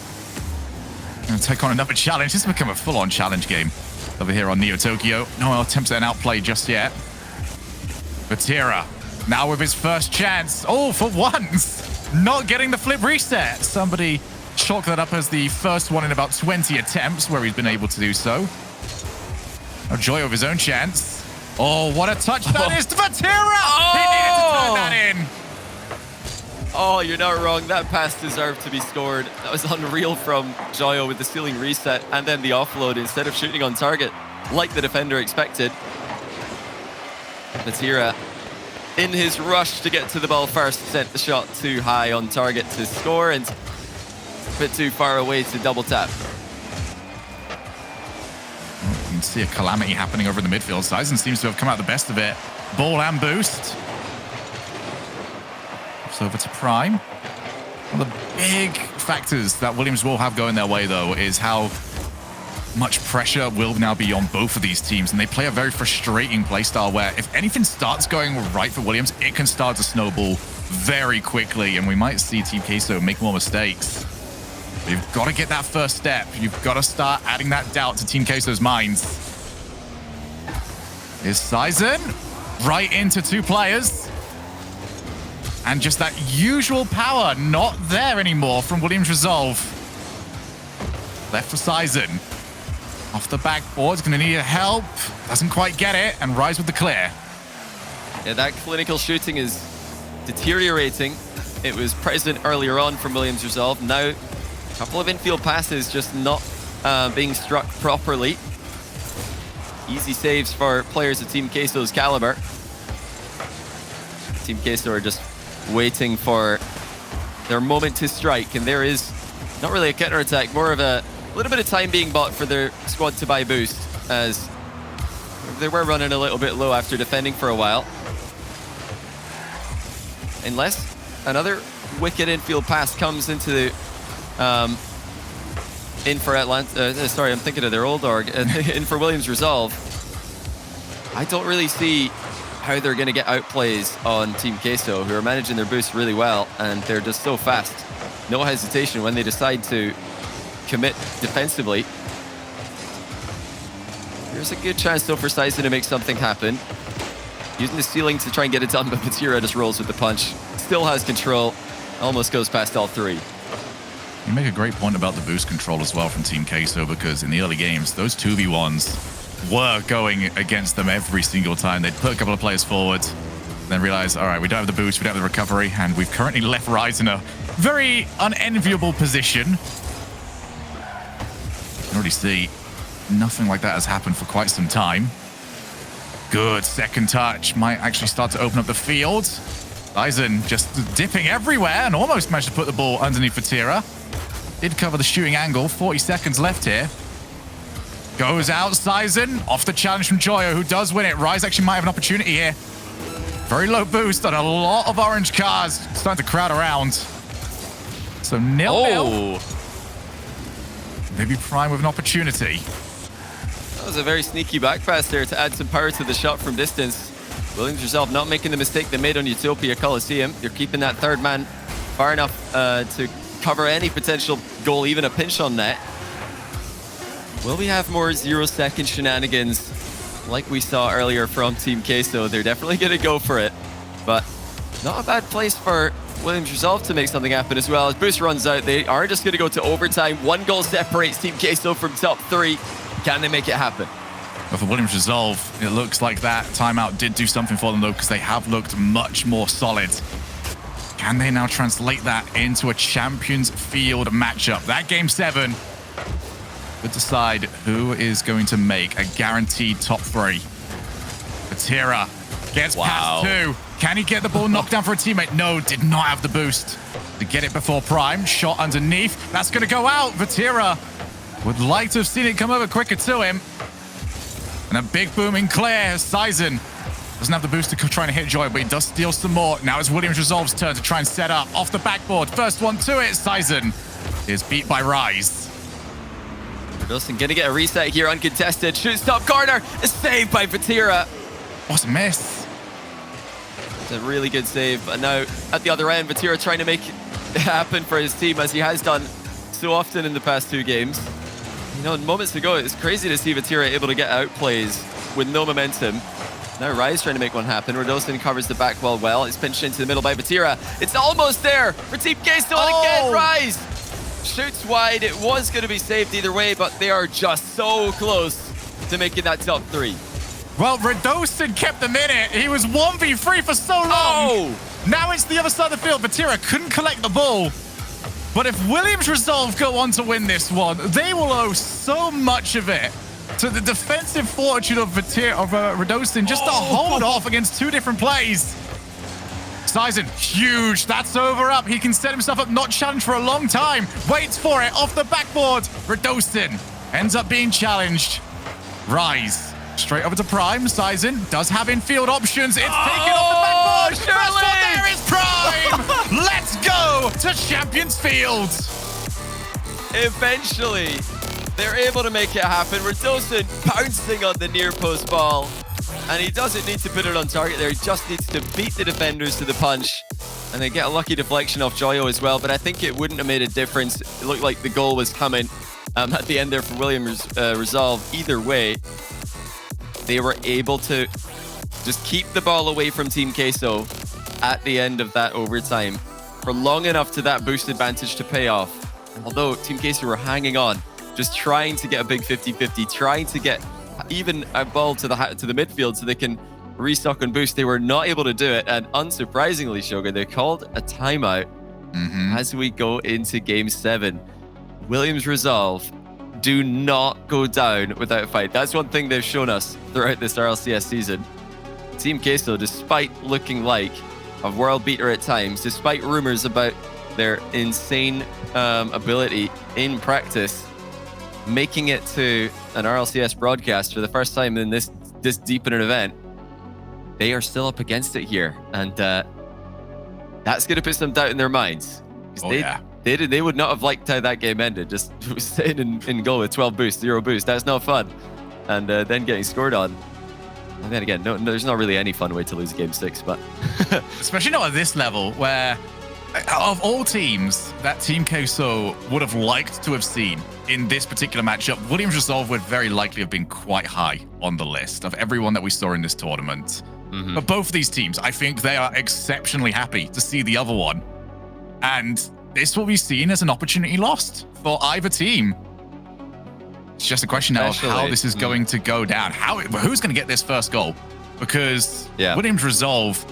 Speaker 2: Going to take on another challenge. This has become a full-on challenge game over here on Neo Tokyo. No attempts at an outplay just yet. Vatira now with his first chance. Oh, for once, not getting the flip reset. Somebody chalk that up as the first one in about 20 attempts where he's been able to do so. Now Joy of his own chance. Oh, what a touch that is to Vatira! Oh! He needed to turn that in.
Speaker 3: Oh, you're not wrong. That pass deserved to be scored. That was unreal from Joyo with the ceiling reset and then the offload instead of shooting on target like the defender expected. Vatira, in his rush to get to the ball first, sent the shot too high on target to score and a bit too far away to double tap.
Speaker 2: You can see a calamity happening over in the midfield. Sizen seems to have come out the best of it. Ball and boost. It's over to Prime. One of the big factors that Williams will have going their way, though, is how much pressure will now be on both of these teams. And they play a very frustrating playstyle where if anything starts going right for Williams, it can start to snowball very quickly. And we might see Team Queso make more mistakes. But you've got to get that first step. You've got to start adding that doubt to Team Queso's minds. Here's Sizen right into two players. And just that usual power not there anymore from Williams Resolve. Left for Sizen. Off the backboard, going to need help. Doesn't quite get it, and Rise with the clear.
Speaker 3: Yeah, that clinical shooting is deteriorating. It was present earlier on from Williams Resolve. Now, a couple of infield passes just not being struck properly. Easy saves for players of Team Queso's caliber. Team Queso are just waiting for their moment to strike, and there is not really a counter-attack, more of a little bit of time being bought for their squad to buy boost, as they were running a little bit low after defending for a while. Unless another wicked infield pass comes into the in for Atlanta. Sorry, I'm thinking of their old org. In for Williams Resolve. I don't really see how they're going to get outplays on Team Queso, who are managing their boost really well, and they're just so fast. No hesitation when they decide to commit defensively. There's a good chance though for Sizen to make something happen. Using the ceiling to try and get it done, but Vatira just rolls with the punch. Still has control. Almost goes past all three.
Speaker 2: You make a great point about the boost control as well from Team Queso, because in the early games, those 2v1s were going against them every single time. They'd put a couple of players forward, then realize, all right, we don't have the boost, we don't have the recovery, and we've currently left Rise in a very unenviable position. You can already see nothing like that has happened for quite some time. Good second touch. Might actually start to open up the field. Sizen just dipping everywhere and almost managed to put the ball underneath Vatira. Did cover the shooting angle. 40 seconds left here. Goes out, Sizen. Off the challenge from Joyo, who does win it. Rise actually might have an opportunity here. Very low boost on a lot of orange cars. Starting to crowd around. So 0-0. Maybe Prime with an opportunity.
Speaker 3: That was a very sneaky back pass there to add some power to the shot from distance. Williams Resolve not making the mistake they made on Utopia Coliseum. They're keeping that third man far enough to cover any potential goal, even a pinch on net. Will we have more 0-second shenanigans like we saw earlier from Team Queso? They're definitely going to go for it, but not a bad place for Williams Resolve to make something happen as well. As boost runs out, they are just going to go to overtime. One goal separates Team Queso from top three. Can they make it happen?
Speaker 2: Well, for Williams Resolve, it looks like that timeout did do something for them, though, because they have looked much more solid. Can they now translate that into a Champions Field matchup? That Game 7 would decide who is going to make a guaranteed top three. Vatira gets past two. Can he get the ball knocked down for a teammate? No, did not have the boost to get it before Prime. Shot underneath. That's going to go out. Vatira would like to have seen it come over quicker to him. And a big booming clear. Sizen doesn't have the boost to try and hit Joy, but he does steal some more. Now it's Williams Resolve's turn to try and set up off the backboard. First one to it. Sizen is beat by Rise.
Speaker 3: Wilson going to get a reset here, uncontested. Shoots top corner. A save by Vatira.
Speaker 2: What's a miss?
Speaker 3: It's a really good save. And now at the other end, Vatira trying to make it happen for his team, as he has done so often in the past two games. You know, moments ago, it's crazy to see Vatira able to get outplays with no momentum. Now Rise trying to make one happen. Radosin covers the back wall well. It's pinched into the middle by Vatira. It's almost there for Team Queso, and again, Rise shoots wide. It was going to be saved either way, but they are just so close to making that top three.
Speaker 2: Well, Radosin kept them in it. He was 1v3 for so long. Now it's the other side of the field. Vatira couldn't collect the ball. But if Williams Resolve go on to win this one, they will owe so much of it to the defensive fortitude of Radostin just to hold off against two different plays. Sizen, huge. That's over up. He can set himself up, not challenged for a long time. Waits for it off the backboard. Radostin ends up being challenged. Rise. Straight over to Prime. Sizen does have infield options. It's taken off the backboard.
Speaker 3: Surely.
Speaker 2: There is Prime. Let's go to Champions Field.
Speaker 3: Eventually, they're able to make it happen. Radostin pouncing on the near post ball. And he doesn't need to put it on target there. He just needs to beat the defenders to the punch. And they get a lucky deflection off Joyo as well. But I think it wouldn't have made a difference. It looked like the goal was coming at the end there for Williams Resolve. Either way, they were able to just keep the ball away from Team Queso at the end of that overtime for long enough to that boost advantage to pay off. And although Team Queso were hanging on, just trying to get a big 50-50, trying to get even a ball to the midfield so they can restock and boost, they were not able to do it. And unsurprisingly, Shogun, they called a timeout as we go into Game 7. Williams Resolve do not go down without a fight. That's one thing they've shown us throughout this RLCS season. Team Queso, despite looking like a world beater at times, despite rumors about their insane ability in practice, making it to an RLCS broadcast for the first time in this deep in an event, they are still up against it here. And that's going to put some doubt in their minds. They would not have liked how that game ended. Just sitting in goal with 12 boost, 0 boost. That's not fun. And then getting scored on. And then again, no, there's not really any fun way to lose Game 6. But
Speaker 2: especially not at this level, where of all teams that Team Queso would have liked to have seen in this particular matchup, Williams Resolve would very likely have been quite high on the list of everyone that we saw in this tournament. But both of these teams, I think they are exceptionally happy to see the other one. And this will be seen as an opportunity lost for either team. It's just a question now of how this is going to go down. Who's going to get this first goal? Because Williams Resolve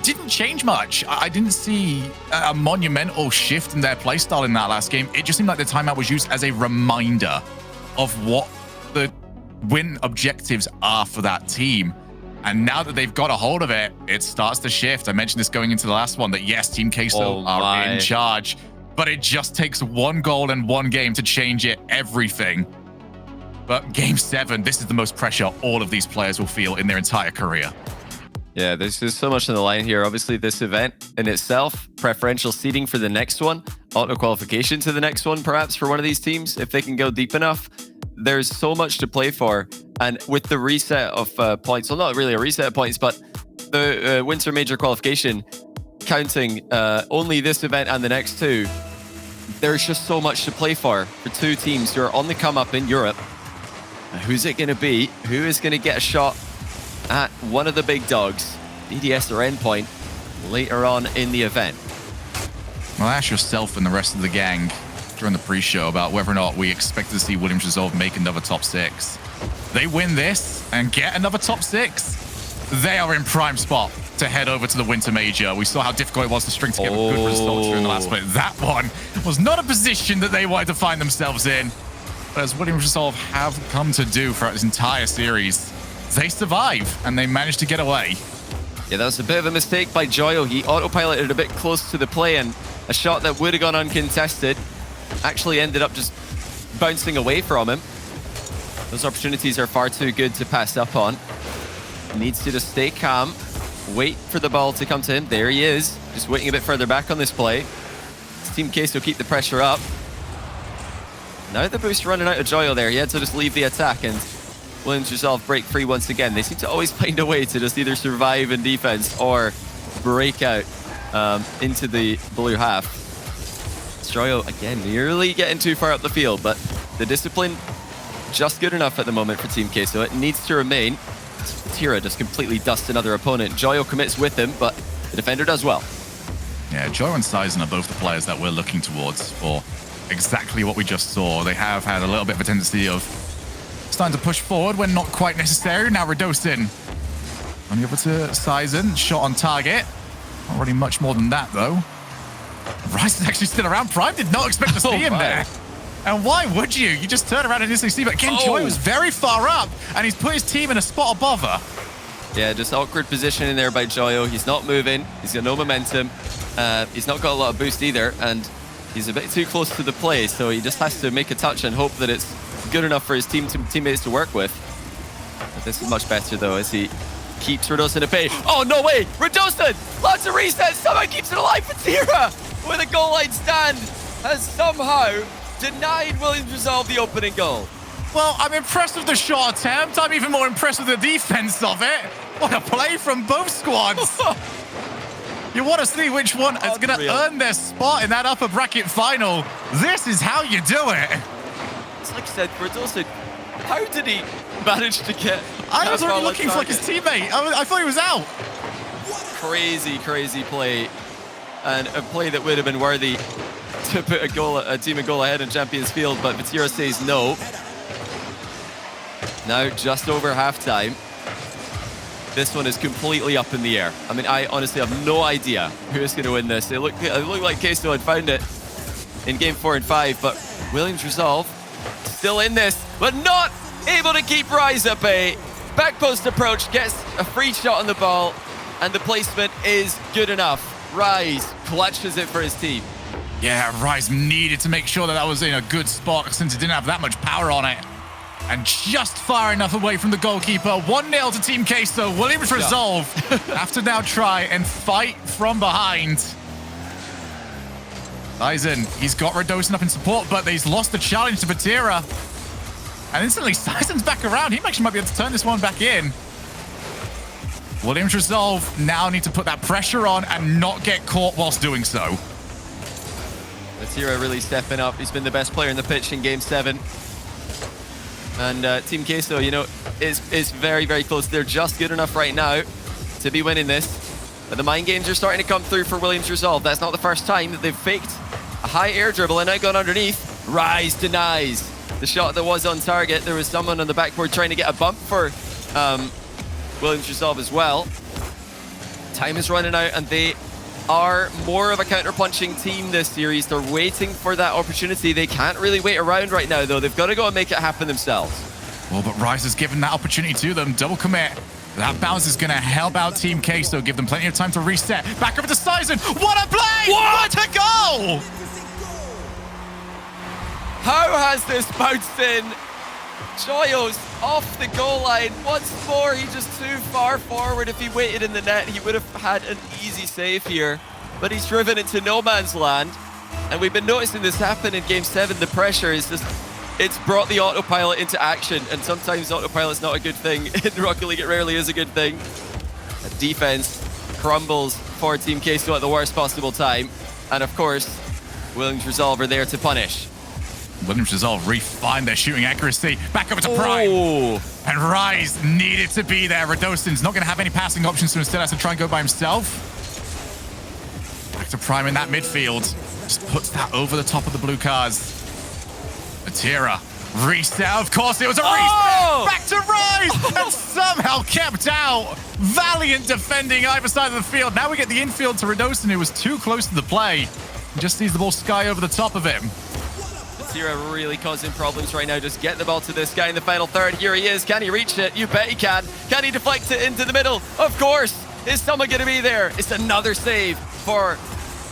Speaker 2: didn't change much. I didn't see a monumental shift in their playstyle in that last game. It just seemed like the timeout was used as a reminder of what the win objectives are for that team. And now that they've got a hold of it, it starts to shift. I mentioned this going into the last one, that yes, Team Queso are in charge, but it just takes one goal and one game to change everything. But Game 7, this is the most pressure all of these players will feel in their entire career.
Speaker 3: Yeah, there's just so much on the line here. Obviously, this event in itself, preferential seeding for the next one, auto qualification to the next one, perhaps for one of these teams, if they can go deep enough. There's so much to play for. And with the reset of points, well, not really a reset of points, but the Winter Major qualification counting only this event and the next two, there's just so much to play for two teams who are on the come up in Europe. Who's it going to be? Who is going to get a shot at one of the big dogs, EDS or Endpoint, later on in the event?
Speaker 2: Well, ask yourself and the rest of the gang during the pre-show about whether or not we expect to see Williams Resolve make another top 6. They win this and get another top 6, they are in prime spot to head over to the Winter Major. We saw how difficult it was to string together good results during the last split. That one was not a position that they wanted to find themselves in. But as Williams Resolve have come to do throughout this entire series, they survive and they manage to get away.
Speaker 3: Yeah, that was a bit of a mistake by Joyo. He autopiloted a bit close to the play, and a shot that would have gone uncontested actually ended up just bouncing away from him. Those opportunities are far too good to pass up on. He needs to just stay calm, wait for the ball to come to him. There he is, just waiting a bit further back on this play. Team Queso keep the pressure up. Now the boost running out of Joyo there. He had to just leave the attack, and Williams Resolve break free once again. They seem to always find a way to just either survive in defense or break out into the blue half. Joyo, again, nearly getting too far up the field, but the discipline just good enough at the moment for Team Queso. It needs to remain. Tira just completely dusts another opponent. Joyo commits with him, but the defender does well.
Speaker 2: Yeah, Joyo and Sizen are both the players that we're looking towards for exactly what we just saw. They have had a little bit of a tendency of starting to push forward when not quite necessary. Now Radostin on the over to Sizen, shot on target. Not really much more than that, though. Rice is actually still around. Prime did not expect to see him there. And why would you? You just turn around and instantly see. But again, Joy was very far up, and he's put his team in a spot above her.
Speaker 3: Yeah, just awkward positioning there by Joyo. He's not moving. He's got no momentum. He's not got a lot of boost either, and he's a bit too close to the play, so he just has to make a touch and hope that it's good enough for his teammates to work with. But this is much better, though, as he keeps Radosin at bay. Oh, no way! Radosin! Lots of resets! Somehow keeps it alive. Fatira, with a goal line stand, has somehow denied Williams Resolve the opening goal.
Speaker 2: Well, I'm impressed with the shot attempt. I'm even more impressed with the defense of it. What a play from both squads. You want to see which one is going to earn their spot in that upper bracket final. This is how you do it.
Speaker 3: It's like I said, Radosin, how did he manage to get...
Speaker 2: I was already looking for like his teammate. I thought he was out.
Speaker 3: Crazy, crazy play. And a play that would have been worthy to put a team a goal ahead in Champions Field, but Vatira says no. Now, just over halftime, this one is completely up in the air. I mean, I honestly have no idea who is going to win this. It looked like Queso had found it in game 4 and 5, but Williams Resolve still in this, but not able to keep Rise at bay. Back post approach, gets a free shot on the ball, and the placement is good enough. Rise clutches it for his team.
Speaker 2: Yeah, Rise needed to make sure that was in a good spot since it didn't have that much power on it. And just far enough away from the goalkeeper. 1-0 to Team Queso. Williams Resolve have to now try and fight from behind. Sizen, he's got Radosin up in support, but he's lost the challenge to Vatira. And instantly, Sizen's back around. He actually might be able to turn this one back in. Williams Resolve now need to put that pressure on and not get caught whilst doing so.
Speaker 3: Vatira really stepping up. He's been the best player in the pitch in Game 7. And Team Queso, you know, is very, very close. They're just good enough right now to be winning this. But the mind games are starting to come through for Williams Resolve. That's not the first time that they've faked a high air dribble and now gone underneath. Rise denies the shot that was on target. There was someone on the backboard trying to get a bump for Williams Resolve as well. Time is running out, and they are more of a counter-punching team this series. They're waiting for that opportunity. They can't really wait around right now, though. They've got to go and make it happen themselves.
Speaker 2: Well, but Rise has given that opportunity to them. Double commit. That bounce is going to help out Team Queso, give them plenty of time to reset. Back over to Sizen. What a play! What a goal!
Speaker 3: How has this bounced in? Joyo's off the goal line. Once more, he's just too far forward. If he waited in the net, he would have had an easy save here. But he's driven into no man's land. And we've been noticing this happen in Game 7. The pressure is just, it's brought the autopilot into action. And sometimes autopilot's not a good thing. In Rocket League, it rarely is a good thing. The defense crumbles for Team Queso at the worst possible time. And of course, Williams Resolve are there to punish.
Speaker 2: Williams Resolve refined their shooting accuracy. Back over to Prime. And Rise needed to be there. Radosin's not going to have any passing options, so instead has to try and go by himself. Back to Prime in that midfield. Just puts that over the top of the blue cars. Vatira. Reset. Of course, it was a reset. Back to Rise. And somehow kept out. Valiant defending either side of the field. Now we get the infield to Radosin, who was too close to the play. He just sees the ball sky over the top of him.
Speaker 3: Vatira really causing problems right now. Just get the ball to this guy in the final third. Here he is. Can he reach it? You bet he can. Can he deflect it into the middle? Of course. Is someone going to be there? It's another save for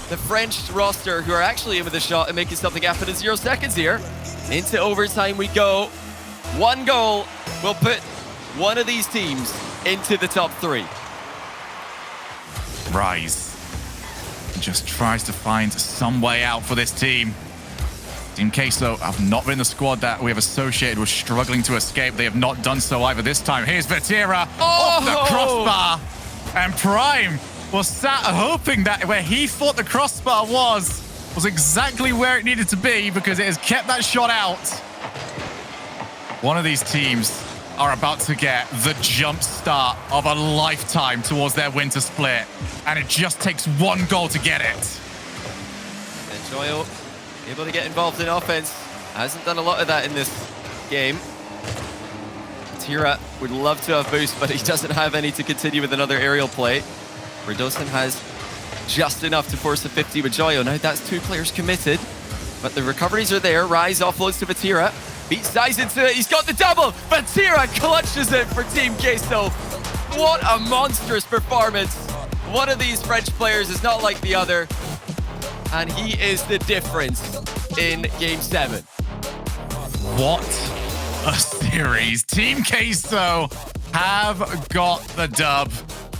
Speaker 3: the French roster, who are actually in with a shot and making something happen in 0 seconds here. Into overtime we go. One goal will put one of these teams into the top 3.
Speaker 2: Rise just tries to find some way out for this team. Team Queso have not been the squad that we have associated with struggling to escape. They have not done so either this time. Here's Vatira off the crossbar. And Prime was sat hoping that where he thought the crossbar was exactly where it needed to be, because it has kept that shot out. One of these teams are about to get the jump start of a lifetime towards their winter split. And it just takes one goal to get it.
Speaker 3: And Joyo able to get involved in offense. Hasn't done a lot of that in this game. Vatira would love to have boost, but he doesn't have any to continue with another aerial play. Radosin has just enough to force the 50 with Joyo. Now that's 2 players committed, but the recoveries are there. Rise offloads to Vatira. Beats Zeiss into it. He's got the double. Vatira clutches it for Team Queso. What a monstrous performance. One of these French players is not like the other, and he is the difference in Game 7.
Speaker 2: What a series. Team Queso have got the dub,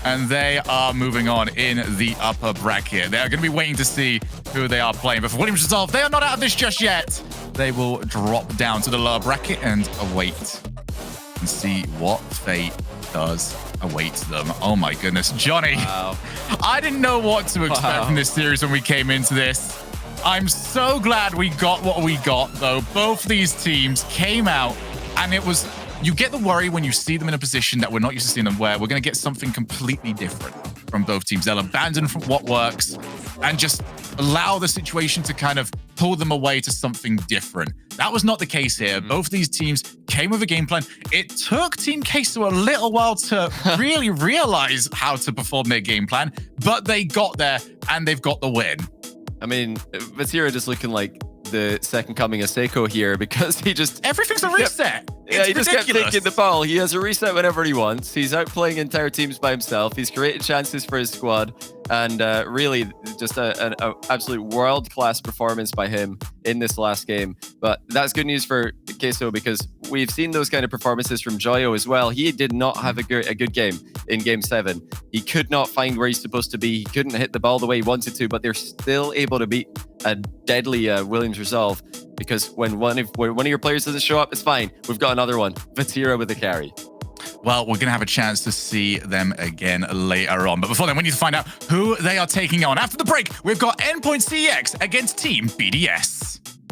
Speaker 2: and they are moving on in the upper bracket. They are going to be waiting to see who they are playing. But for Williams Resolve, they are not out of this just yet. They will drop down to the lower bracket and await and see what fate does await them. Oh my goodness. Johnny, wow. I didn't know what to expect from this series when we came into this. I'm so glad we got what we got, though. Both these teams came out, and it was... You get the worry when you see them in a position that we're not used to seeing them, where we're going to get something completely different from both teams. They'll abandon from what works and just allow the situation to kind of pull them away to something different. That was not the case here. Both these teams came with a game plan. It took Team Queso a little while to really realize how to perform their game plan, but they got there and they've got the win.
Speaker 3: I mean, Vatira just looking like the second coming of Seiko here, because he just...
Speaker 2: Everything's a reset.
Speaker 3: He just kept taking the ball. He has a reset whenever he wants. He's out playing entire teams by himself. He's created chances for his squad. And really, just an absolute world-class performance by him in this last game. But that's good news for Queso, because we've seen those kind of performances from Joyo as well. He did not have a good game in Game 7. He could not find where he's supposed to be. He couldn't hit the ball the way he wanted to, but they're still able to beat a deadly Williams Resolve, because when one of your players doesn't show up, it's fine. We've got another one. Vatira with the carry.
Speaker 2: Well, we're going to have a chance to see them again later on. But before then, we need to find out who they are taking on. After the break, we've got Endpoint CX against Team BDS.